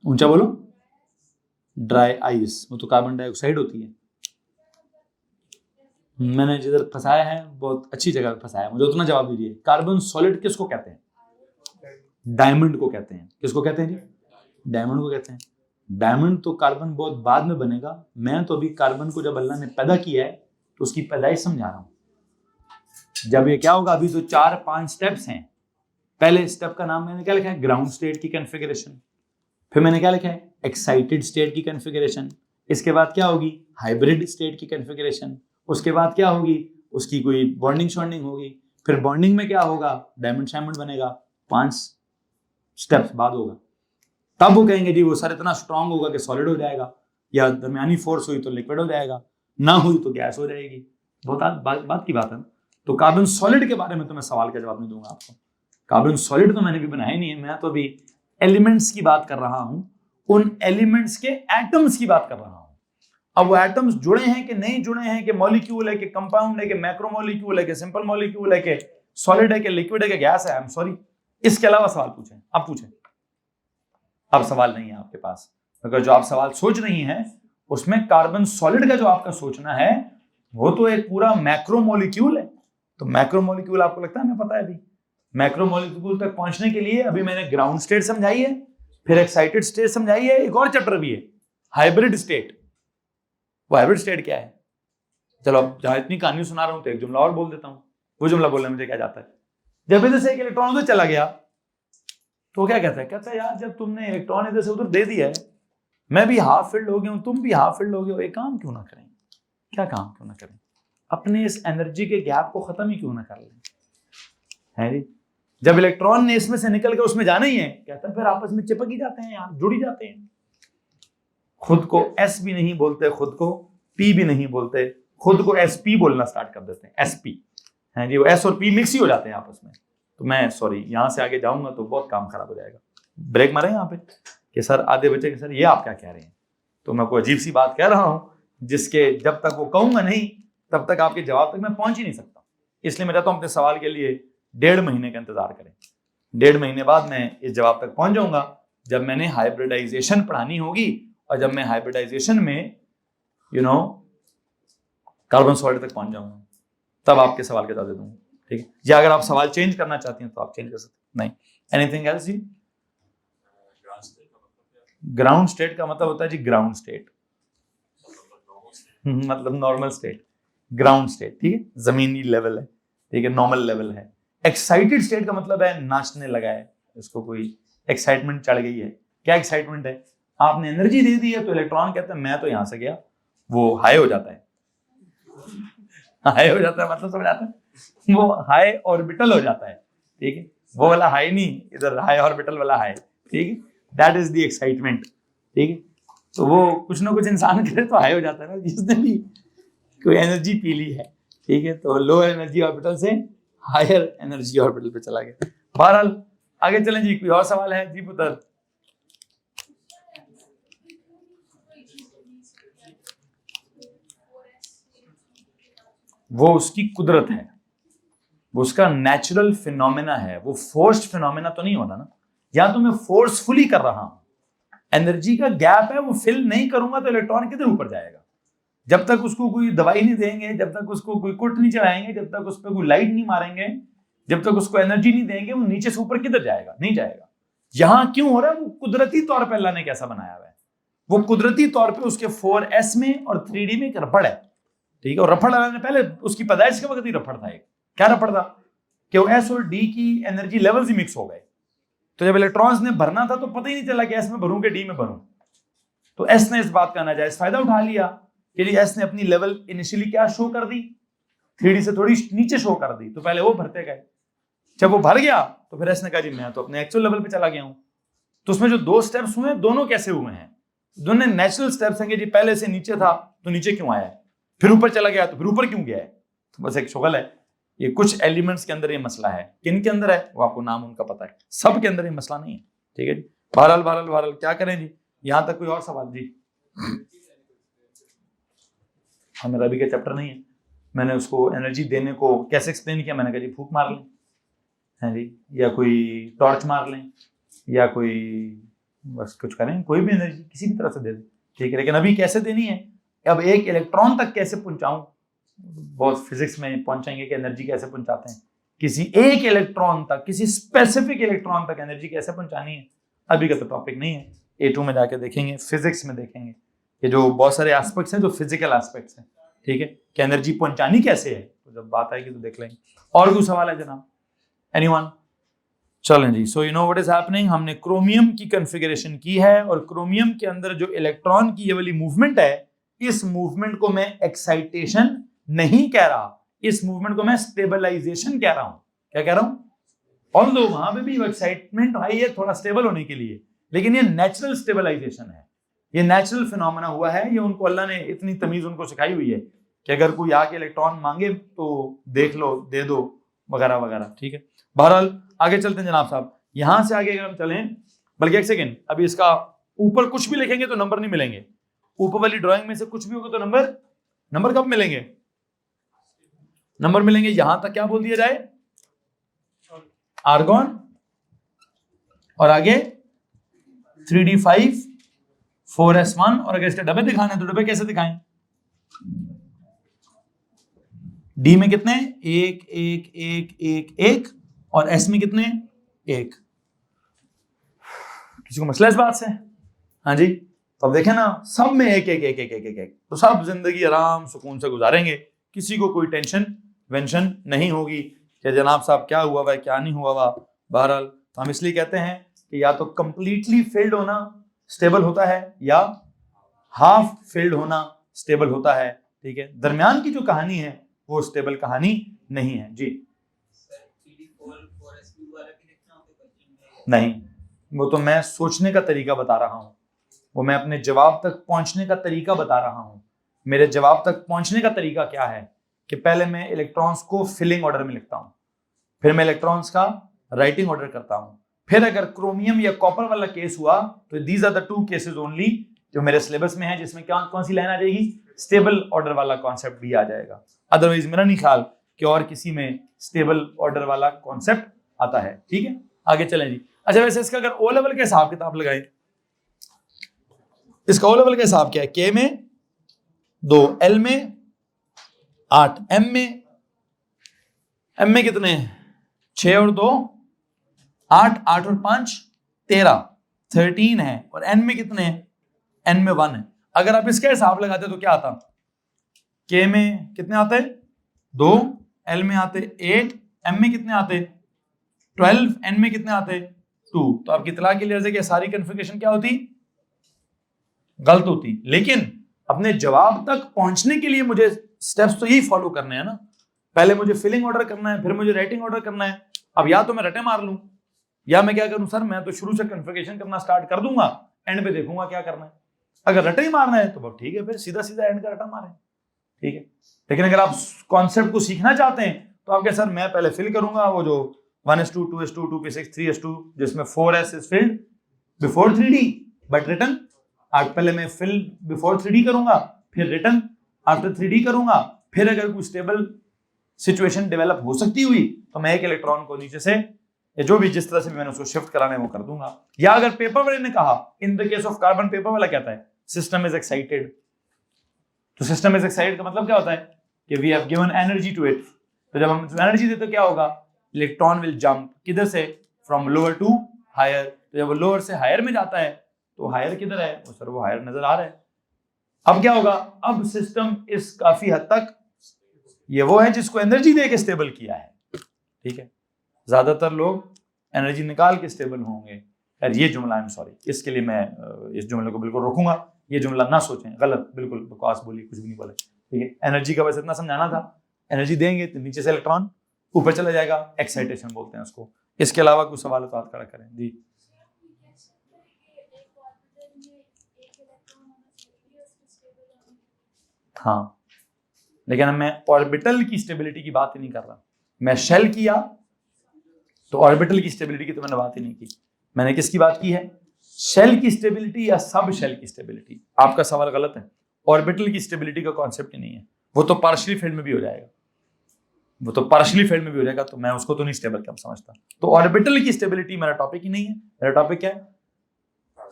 ऊंचा बोलो। ड्राई आइस, वो तो कार्बन डाइऑक्साइड होती है। मैंने जिधर फंसाया है बहुत अच्छी जगह पे फंसाया, मुझे उतना जवाब दीजिए। कार्बन सॉलिड किसको कहते हैं? डायमंड को कहते हैं। किसको कहते हैं जी? डायमंड को कहते हैं। डायमंड तो कार्बन बहुत बाद में बनेगा, मैं तो अभी कार्बन को जब अल्लाह ने पैदा किया है तो उसकी पैदाइश समझा रहा हूं। जब ये क्या होगा, अभी तो 4-5 स्टेप्स हैं। पहले स्टेप का नाम मैंने क्या लिखा है? ग्राउंड स्टेट की कॉन्फ़िगरेशन। फिर मैंने क्या लिखा है? एक्साइटेड स्टेट की कॉन्फ़िगरेशन। इसके बाद क्या होगी? हाइब्रिड स्टेट की कॉन्फ़िगरेशन। उसके बाद क्या होगी? उसकी कोई बॉन्डिंग शॉन्डिंग होगी। फिर बॉन्डिंग में क्या होगा? डायमंड शायमंड बनेगा। 5 स्टेप्स बाद होगा। तब वो कहेंगे जी वो सर इतना स्ट्रांग होगा कि सॉलिड हो जाएगा, या दरमियानी फोर्स हुई तो लिक्विड हो जाएगा, ना हुई तो गैस हो जाएगी। बहुत बात की बात है ना। तो कार्बन सॉलिड के बारे में तो मैं सवाल का जवाब नहीं दूंगा आपको। कार्बन सॉलिड तो मैंने भी बनाया नहीं है, मैं तो अभी एलिमेंट्स की बात कर रहा हूं, उन एलिमेंट्स के एटम्स की बात कर रहा हूं। अब वो एटम्स जुड़े हैं कि नहीं जुड़े हैं, कि मॉलिक्यूल है कि कंपाउंड है कि मैक्रोमोलिक्यूल है कि सिंपल मॉलिक्यूल है कि सॉलिड है कि लिक्विड है कि गैस है, आई एम सॉरी, इसके अलावा सवाल पूछें। आप पूछें। अब सवाल नहीं है आपके पास, अगर जो आप सवाल सोच रही हैं उसमें कार्बन सॉलिड का जो आपका सोचना है वो तो एक पूरा मैक्रोमोलिक्यूल है। तो मैक्रोमोलिक्यूल आपको लगता है हमें पता है? अभी मैक्रोमोलिक्यूल तक पहुंचने के लिए अभी मैंने ग्राउंड स्टेट समझाई है, फिर एक्साइटेड स्टेट समझाई है, एक और चैप्टर भी है हाइब्रिड स्टेट। वो हाइब्रिड स्टेट क्या है? चलो अब जहां इतनी कहानी सुना रहा हूं तो एक जुमला और बोल देता हूं। वो जुमला बोलने मुझे क्या जाता है? जब इधर से एक इलेक्ट्रॉन उधर चला गया तो क्या कहता है? कहता है यार जब तुमने इलेक्ट्रॉन इधर से उधर दे दिया है, मैं भी हाफ फील्ड हो गया हूं, तुम भी हाफ फील्ड हो गए हो, एक काम क्यों ना करें? क्या काम क्यों ना करें? अपने इस एनर्जी के गैप को खत्म ही क्यों ना कर लें? है जी। जब इलेक्ट्रॉन ने इसमें से निकल के उसमें जाना ही है, कहता है फिर आपस में चिपक ही जाते हैं यार, जुड़ ही जाते हैं। खुद को एस भी नहीं बोलते, खुद को पी भी नहीं बोलते, खुद को एस पी बोलना स्टार्ट कर देते हैं। एस पी है जी, वो एस और पी मिक्स ही हो जाते हैं आपस में। तो मैं सॉरी यहां से आगे जाऊंगा तो बहुत काम खराब हो जाएगा। ब्रेक मारे यहाँ पे कि सर आधे बच्चे कि सर ये आप क्या कह रहे हैं? तो मैं कोई अजीब सी बात कह रहा हूं जिसके जब तक वो कहूंगा नहीं तब तक आपके जवाब तक मैं पहुंच ही नहीं सकता। इसलिए मैं चाहता हूं अपने सवाल के लिए 1.5 महीने का इंतजार करें। 1.5 महीने बाद मैं इस जवाब तक पहुंच जाऊंगा जब मैंने हाइब्रिडाइजेशन पढ़ानी होगी, और जब मैं हाइब्रिडाइजेशन में कार्बन सॉलिड तक पहुंच जाऊंगा तब आपके सवाल के जवाब दे दूंगा। ठीक है? या अगर आप सवाल चेंज करना चाहती हैं तो आप चेंज कर सकते हैं। नहीं एनीथिंग एल्स जी? ग्राउंड स्टेट का मतलब होता है जी ग्राउंड स्टेट, मतलब नॉर्मल स्टेट, ग्राउंड स्टेट। ठीक है? जमीनी लेवल है, ठीक है, नॉर्मल लेवल है। एक्साइटेड स्टेट का मतलब है नाचने लगा है, इसको कोई एक्साइटमेंट चढ़ गई है। क्या एक्साइटमेंट है? आपने एनर्जी दे दी है तो इलेक्ट्रॉन कहता है मैं तो यहां से गया, वो हाई हो जाता है। हाई हो जाता है मतलब समझ आता है? वो हाई ऑर्बिटल हो जाता है। ठीक है? वो वाला हाई नहीं, इधर हाई ऑर्बिटल वाला हाई। ठीक है? That is the excitement. ठीक है? तो वो कुछ ना कुछ इंसान करे तो हाई हो जाता है ना, जिसने भी कोई एनर्जी पी ली है। ठीक है? तो लोअर एनर्जी ऑर्बिटल से हायर एनर्जी ऑर्बिटल पे चला गया। बहरहाल आगे चलें जी। कोई और सवाल है जी पुत्र? वो उसकी कुदरत है, वो उसका नेचुरल फिनोमेना है, वो फोर्स्ड फिनोमेना तो नहीं होना ना। या तो मैं फोर्सफुली कर रहा हूं, एनर्जी का गैप है, वो फिल नहीं करूंगा तो इलेक्ट्रॉन किधर ऊपर जाएगा? जब तक उसको कोई दवाई नहीं देंगे, जब तक उसको कोई कुट नहीं चढ़ाएंगे, जब तक उस पर कोई लाइट नहीं मारेंगे, जब तक उसको एनर्जी नहीं देंगे, वो नीचे से ऊपर किधर जाएगा? नहीं जाएगा। यहां क्यों हो रहा है? वो कुदरती तौर पर अल्लाह ने कैसा बनाया हुआ है, वो कुदरती तौर पर उसके 4s में और 3D में एक रफड़ है। ठीक है? और रफड़ अल्लाह ने पहले उसकी पैदाइश के वक्त ही रफड़ था। एक क्या रफड़ था कि वो एस और डी की एनर्जी लेवल्स ही मिक्स हो गए। तो जब इलेक्ट्रॉन्स ने भरना था तो पता ही नहीं चला कि एस में भरूं कि डी में भरूं। तो एस ने इस बात का नाजायज फायदा उठा लिया कि एस ने अपनी लेवल इनिशियली क्या शो कर दी, 3D से थोड़ी नीचे शो कर दी। तो पहले वो भरते गए, जब वो भर गया तो फिर एस ने कहा जी मैं तो अपने एक्चुअल लेवल पे चला गया हूं। तो उसमें जो 2 स्टेप्स हुए दोनों कैसे हुए हैं? दोनों नेचुरल स्टेप्स हैं कि जी पहले से नीचे था तो नीचे क्यों आया है, फिर ऊपर चला गया तो फिर ऊपर क्यों गया है। तो बस एक शुगल है। ये कुछ एलिमेंट्स के अंदर ये मसला है। किन के अंदर है वो आपको नाम उनका पता है, सब के अंदर ये मसला नहीं है। ठीक है जी? बहरहाल क्या करें जी? यहां तक कोई और सवाल जी? हाँ, मेरा अभी का चैप्टर नहीं है, मैंने उसको एनर्जी देने को कैसे एक्सप्लेन किया, मैंने कहा जी फूंक मार लें है जी, या कोई टॉर्च मार लें, या कोई बस कुछ करें, कोई भी एनर्जी किसी भी तरह से दे दे, ठीक है। लेकिन अभी कैसे देनी है, अब एक इलेक्ट्रॉन तक कैसे पहुंचाऊं, बहुत फिजिक्स में पहुंचेंगे कि एनर्जी कैसे पहुंचाते हैं, किसी एक इलेक्ट्रॉन तक, किसी स्पेसिफिक इलेक्ट्रॉन तक एनर्जी कैसे पहुंचानी है, अभी का तो टॉपिक नहीं है। A2 में जाके देखेंगे, फिजिक्स में देखेंगे, ये जो बहुत सारे एस्पेक्ट्स हैं जो फिजिकल एस्पेक्ट्स हैं, ठीक है, कि एनर्जी पहुंचानी कैसे है, तो जब बात आएगी तो देख लेंगे। और कोई सवाल है जनाब, एनीवन? चलें जी, so you know what is happening, हमने क्रोमियम की कॉन्फ़िगरेशन की है और क्रोमियम के अंदर जो इलेक्ट्रॉन की ये वाली मूवमेंट है, इस मूवमेंट को मैं एक्साइटेशन नहीं कह रहा, इस मूवमेंट को मैं स्टेबलाइजेशन कह रहा हूं। क्या कह रहा हूं? ऑल्दो वहां पे भी एक्साइटमेंट आई है थोड़ा स्टेबल होने के लिए, लेकिन ये नेचुरल स्टेबलाइजेशन है, ये नेचुरल फिनोमेना हुआ है, ये उनको अल्लाह ने इतनी तमीज उनको सिखाई हुई है कि अगर कोई आके इलेक्ट्रॉन मांगे तो देख लो, दे दो, वगैरह वगैरह, ठीक है। बहरहाल आगे चलते हैं जनाब साहब, यहां से आगे अगर हम चलें, बल्कि एक सेकेंड, अभी इसका ऊपर कुछ भी लिखेंगे तो नंबर नहीं मिलेंगे, ऊपर वाली ड्राइंग में से कुछ भी होगा तो नंबर कब मिलेंगे? नंबर मिलेंगे यहां तक क्या बोल दिया जाए, आर्गॉन, और आगे 3d5 4s1, और अगर इसके डब्बे दिखाने तो डब्बे कैसे दिखाएं? डी में कितने? 1 1 1 1 1, और एस में कितने? 1। किसी को मसला इस बात से? हाँ जी, तो अब देखें ना, सब में 1 1 1 1 1 1 1, तो सब जिंदगी आराम सुकून से गुजारेंगे, किसी को कोई टेंशन वेंशन नहीं होगी कि जनाब साहब क्या हुआ हुआ, क्या नहीं हुआ हुआ। बहरहाल तो हम इसलिए कहते हैं कि या तो कंप्लीटली फिल्ड होना स्टेबल होता है या हाफ फिल्ड होना स्टेबल होता है, ठीक है। दरमियान की जो कहानी है वो स्टेबल कहानी नहीं है जी। नहीं, वो तो मैं सोचने का तरीका बता रहा हूं, वो मैं अपने जवाब तक पहुंचने का तरीका बता रहा हूं। मेरे जवाब तक पहुंचने का तरीका क्या है कि पहले मैं इलेक्ट्रॉन्स को फिलिंग ऑर्डर में लिखता हूं, फिर मैं इलेक्ट्रॉन्स का राइटिंग ऑर्डर करता हूं, फिर अगर क्रोमियम या कॉपर वाला केस हुआ तो these are the 2 cases only जो मेरे सिलेबस में है, जिसमें क्या कौन सी लाइन आ जाएगी, स्टेबल ऑर्डर वाला कॉन्सेप्ट भी आ जाएगा। अदरवाइज मेरा नहीं ख्याल कि और किसी में स्टेबल ऑर्डर वाला कॉन्सेप्ट आता है, ठीक है। आगे चलें जी। अच्छा, वैसे इसका अगर ओ लेवल का हिसाब किताब लगाए, इसका ओ लेवल का हिसाब क्या है? के में 2, एल में 8, एम में कितने हैं? 6 और 2 8, 8 और 5 13 है, और एन में कितने हैं? एन में 1 है। अगर आप इसका हिसाब लगाते तो क्या आता? के में कितने आते? 2, एल में आते 8, एम में कितने आते? 12, एन में कितने आते? 2। तो आपकी इतला के लिए कि सारी कन्फिगरेशन क्या होती? गलत होती। लेकिन अपने जवाब तक पहुंचने के लिए मुझे स्टेप्स तो यही फॉलो करने हैं ना, पहले मुझे फिलिंग ऑर्डर करना है, फिर मुझे राइटिंग ऑर्डर करना है। अब या तो मैं रटे मार लूं, या मैं क्या करूं, सर मैं तो शुरू से कन्फिगरेशन करना स्टार्ट कर दूंगा, एंड पे देखूंगा क्या करना है। अगर रटे ही मारना है तो बहुत ठीक है, फिर सीधा सीधा एंड का रटा मारें, ठीक है। लेकिन अगर आप कॉन्सेप्ट को सीखना चाहते हैं तो आप क्या, सर मैं पहले फिल करूंगा वो जो 1s2 2s2 2p6 3s2, जिसमें 4s is filled before 3d but written. आज पहले मैं फिल बिफोर 3d करूंगा, फिर रिटर्न आफ्टर 3d करूंगा, फिर अगर कोई स्टेबल सिचुएशन डेवलप हो सकती हुई तो मैं एक इलेक्ट्रॉन को नीचे से या जो भी जिस तरह से भी मैंने उसको शिफ्ट कराना है वो कर दूंगा। या अगर पेपर वाले ने कहा, in the case of carbon paper वाला कहता है सिस्टम इज एक्साइटेड, तो सिस्टम इज एक्साइटेड का मतलब क्या होता है कि we have given energy to it. तो जब हम एनर्जी देते तो क्या होगा, इलेक्ट्रॉन विल जंप किधर से, फ्रॉम लोअर टू हायर। तो जब वो लोअर से हायर में जाता है तो हायर किधर है, वो सर वो हायर नजर आ रहा है। अब क्या होगा, अब सिस्टम इस काफी हद तक ये वो है जिसको एनर्जी दे के स्टेबल किया है, ठीक है। ज्यादातर लोग एनर्जी निकाल के स्टेबल होंगे। यार ये जुमला, आई एम सॉरी, इसके लिए मैं इस जुमले को बिल्कुल रोकूंगा, ये जुमला ना सोचें, गलत, बिल्कुल बकवास बोली, कुछ भी नहीं बोले, ठीक है। एनर्जी का बस इतना समझाना था, एनर्जी देंगे तो नीचे से इलेक्ट्रॉन ऊपर चला जाएगा, एक्साइटेशन बोलते हैं उसको। इसके अलावा कुछ सवाल तो हाथ खड़ा करें जी। हाँ, लेकिन मैं ऑर्बिटल की स्टेबिलिटी की बात ही नहीं कर रहा, मैं शेल किया तो ऑर्बिटल की स्टेबिलिटी की तो मैंने बात ही नहीं की। मैंने किसकी बात की है, शेल की स्टेबिलिटी या सब शेल की स्टेबिलिटी। आपका सवाल गलत है, ऑर्बिटल की स्टेबिलिटी का कॉन्सेप्ट ही नहीं है, वो तो पार्शियली फील्ड में भी हो जाएगा, वो तो पार्शियली फील्ड में भी हो जाएगा, तो मैं उसको तो नहीं स्टेबल क्या समझता। तो ऑर्बिटल की स्टेबिलिटी मेरा टॉपिक ही नहीं है। मेरा टॉपिक क्या है,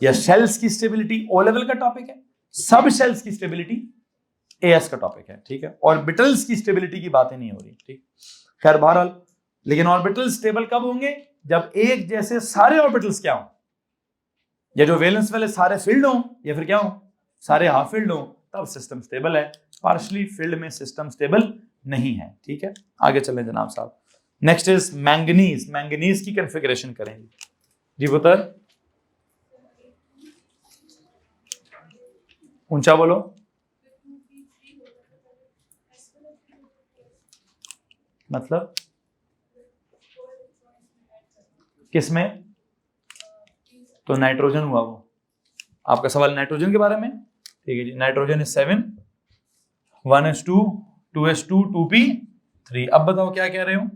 या शेल्स की स्टेबिलिटी ओ लेवल का टॉपिक है, सब शेल्स की स्टेबिलिटी एएस का टॉपिक है, ठीक है। ऑर्बिटल्स की स्टेबिलिटी की बातें नहीं हो रही, ठीक। खैर बहरहाल, लेकिन ऑर्बिटल स्टेबल कब होंगे? जब एक जैसे सारे ऑर्बिटल्स क्या हो, या जो वैलेंस वाले सारे फील्ड हो, या फिर क्या हो, सारे हाफ फील्ड हो, तब सिस्टम स्टेबल है। पार्शली फील्ड में सिस्टम स्टेबल नहीं है, ठीक है। आगे चलें जनाब साहब। Next is manganese. मैंगनीज की कॉन्फ़िगरेशन करेंगे जी पुत्र, ऊंचा बोलो। मतलब किसमें? तो नाइट्रोजन हुआ वो। आपका सवाल नाइट्रोजन के बारे में, ठीक है जी। Nitrogen is 7, 1s2, 2s2, 2p3। अब बताओ क्या कह रहे हो?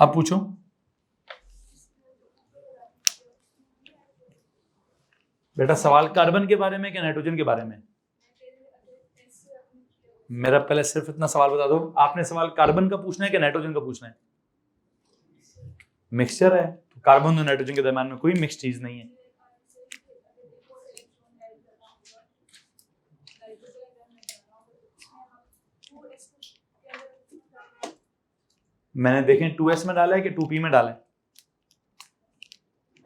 अब पूछो। बेटा सवाल कार्बन के बारे में क्या नाइट्रोजन के बारे में? मेरा पहले सिर्फ इतना सवाल बता दो, आपने सवाल कार्बन का पूछना है कि नाइट्रोजन का पूछना है? मिक्सचर है, तो कार्बन और नाइट्रोजन के दरम्यान में कोई मिक्स चीज नहीं है। मैंने देखें 2s में डाला है कि 2p में डाला है?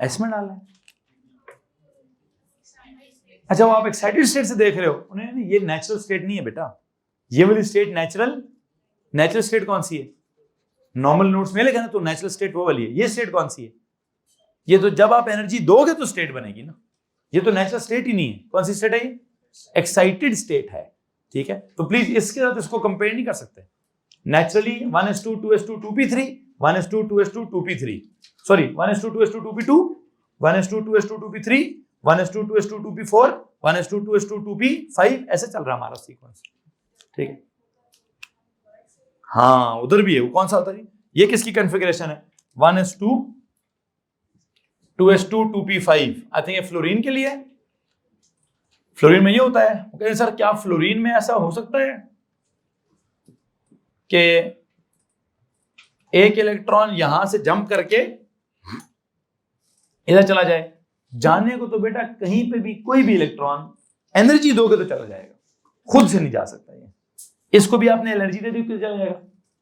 s में डाला है। अच्छा, वो आप एक्साइटेड स्टेट से देख रहे हो? नहीं, ये नेचुरल स्टेट नहीं है बेटा। ये वाली स्टेट नेचुरल स्टेट कौन सी है? नॉर्मल नोट्स में लिखा ना, तो नेचुरल स्टेट वो वाली है। ये स्टेट कौन सी है? ये तो जब आप एनर्जी दोगे तो स्टेट बनेगी ना। ये तो नेचुरल स्टेट ही नहीं है। कौन सी स्टेट है ये? एक्साइटेड स्टेट है, ठीक है। तो प्लीज इसके साथ इसको कंपेयर नहीं कर सकते। Naturally 1s2, 2s2, 2p3, 1s2, 2s2, 2p3, sorry 1s2, 2s2, 2p2, 1s2, 2s2, 2p3, 1s2, 2s2, 2p4, 1s2, 2s2, 2p5, ऐसे चल रहा हमारा सीक्वेंस, ठीक है। हाँ उधर भी है, वो कौन सा होता है? ये किसकी कॉन्फ़िगरेशन है? 1s2, 2s2, 2p5। I think ये फ्लोरीन के लिए है। फ्लोरीन में ये होता है। okay, सर क्या फ्लोरीन में ऐसा हो सकता है कि एक इलेक्ट्रॉन यहां से जंप करके इधर चला जाए? जाने को तो बेटा कहीं पे भी कोई भी इलेक्ट्रॉन एनर्जी दोगे तो चला जाएगा, खुद से नहीं जा सकता। ये इसको भी आपने एनर्जी दे दी तो चला जाएगा,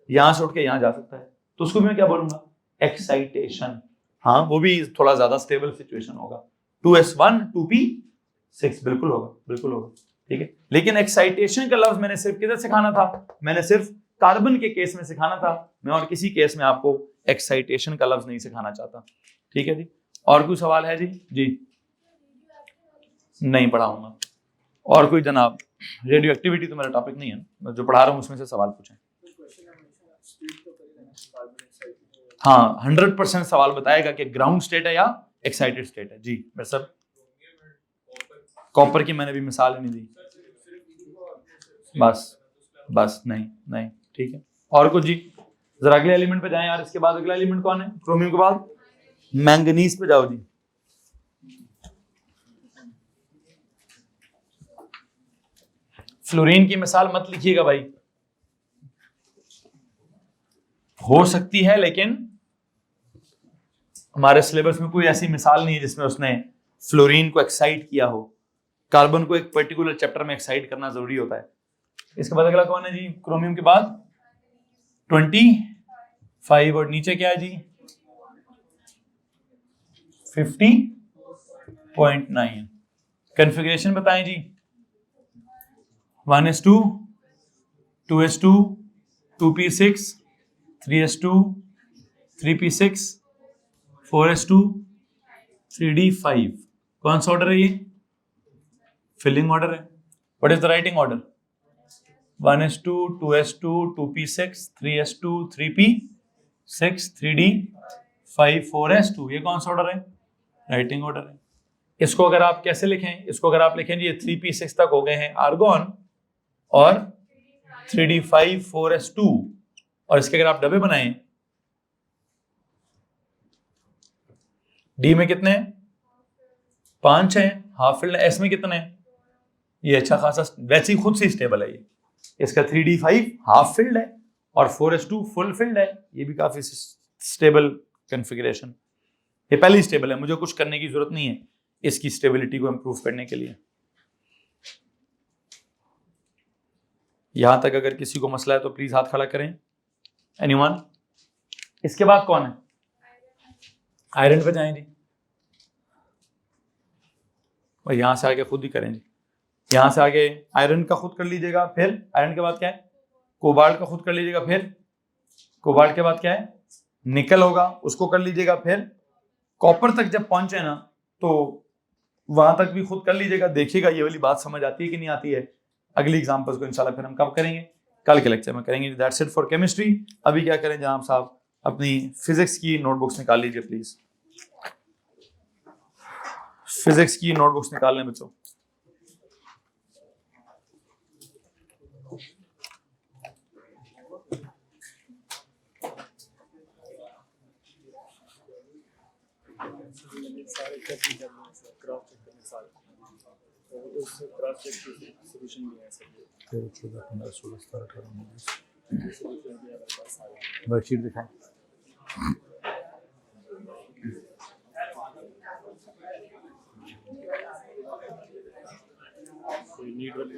यहां से उठ के यहां जा सकता है। तो उसको मैं क्या बोलूंगा? एक्साइटेशन। हाँ वो भी थोड़ा ज्यादा स्टेबल सिचुएशन होगा। 2s1, 2p6 बिल्कुल होगा, बिल्कुल होगा, ठीक है। लेकिन एक्साइटेशन का लफ्ज मैंने सिर्फ किधर सिखाना था? मैंने सिर्फ कार्बन के केस में सिखाना था। मैं और किसी केस में आपको एक्साइटेशन का लफ्ज नहीं सिखाना चाहता, ठीक है जी। और कोई सवाल है जी? जी नहीं पढ़ाऊंगा। और कोई जनाब? रेडियो एक्टिविटी तो मेरा टॉपिक नहीं है, मैं जो पढ़ा रहा हूँ उसमें से सवाल पूछें। हाँ 100% सवाल बताएगा कि ग्राउंड स्टेट है या एक्साइटेड स्टेट है। जी मेरे सब कॉपर की मैंने भी मिसाल ही नहीं दी। बस नहीं, ठीक है। और कुछ जी? जरा अगले एलिमेंट पे जाएं यार। इसके बाद अगला एलिमेंट कौन है? क्रोमियम के बाद मैंगनीज पे जाओ जी। फ्लोरीन की मिसाल मत लिखिएगा भाई, हो सकती है लेकिन हमारे सिलेबस में कोई ऐसी मिसाल नहीं है जिसमें उसने फ्लोरीन को एक्साइट किया हो। कार्बन को एक पर्टिकुलर चैप्टर में एक्साइट करना जरूरी होता है। इसके बाद अगला कौन है जी? क्रोमियम के बाद 25 और नीचे क्या है जी? 50.9। कॉन्फ़िगरेशन बताएं जी। 1s2, 2s2, 2p6, 3s2, 3p6, 4s2, 3d5। कौन सा ऑर्डर है ये? फिलिंग ऑर्डर है। What is the writing order? 1s2, 2s2, 2p6, 3s2, 3p6, 3d5, 4s2। ये कौन सा ऑर्डर है? राइटिंग ऑर्डर है। इसको अगर आप कैसे लिखें? इसको अगर आप लिखें ये 3p6 तक हो गए हैं आर्गोन, और 3d5, 4s2, और इसके अगर आप डब्बे बनाएं, डी में कितने हैं? 5 हैं, हाफ फिल्ड है। एस में कितने हैं? ये अच्छा खासा वैसे ही खुद से स्टेबल है। ये इसका 3d5 हाफ फिल्ड है और 4s2 फुल फिल्ड है। ये भी काफी स्टेबल कॉन्फ़िगरेशन। ये पहली स्टेबल है, मुझे कुछ करने की जरूरत नहीं है इसकी स्टेबिलिटी को इम्प्रूव करने के लिए। यहां तक अगर किसी को मसला है तो प्लीज हाथ खड़ा करें। एनीवन? इसके बाद कौन है? आयरन पे जाएं जी, और यहां से आगे खुद ही करें जी। यहां से आगे आयरन का खुद कर लीजिएगा, फिर आयरन के बाद क्या है? कोबाल्ट का खुद कर लीजिएगा, फिर कोबाल्ट के बाद क्या है? निकल होगा, उसको कर लीजिएगा, फिर कॉपर तक जब पहुंचे ना तो वहां तक भी खुद कर लीजिएगा। देखिएगा ये वाली बात समझ आती है कि नहीं आती है। अगली एग्जांपल्स को इंशाल्लाह फिर हम कब करेंगे? कल के लेक्चर में करेंगे। That's it for chemistry. अभी क्या करें जनाब साहब, अपनी फिजिक्स की नोटबुक्स निकाल लीजिए प्लीज। फिजिक्स की नोटबुक्स निकाल लें बच्चों। वर्कशीट दिखाएं। नीट वाली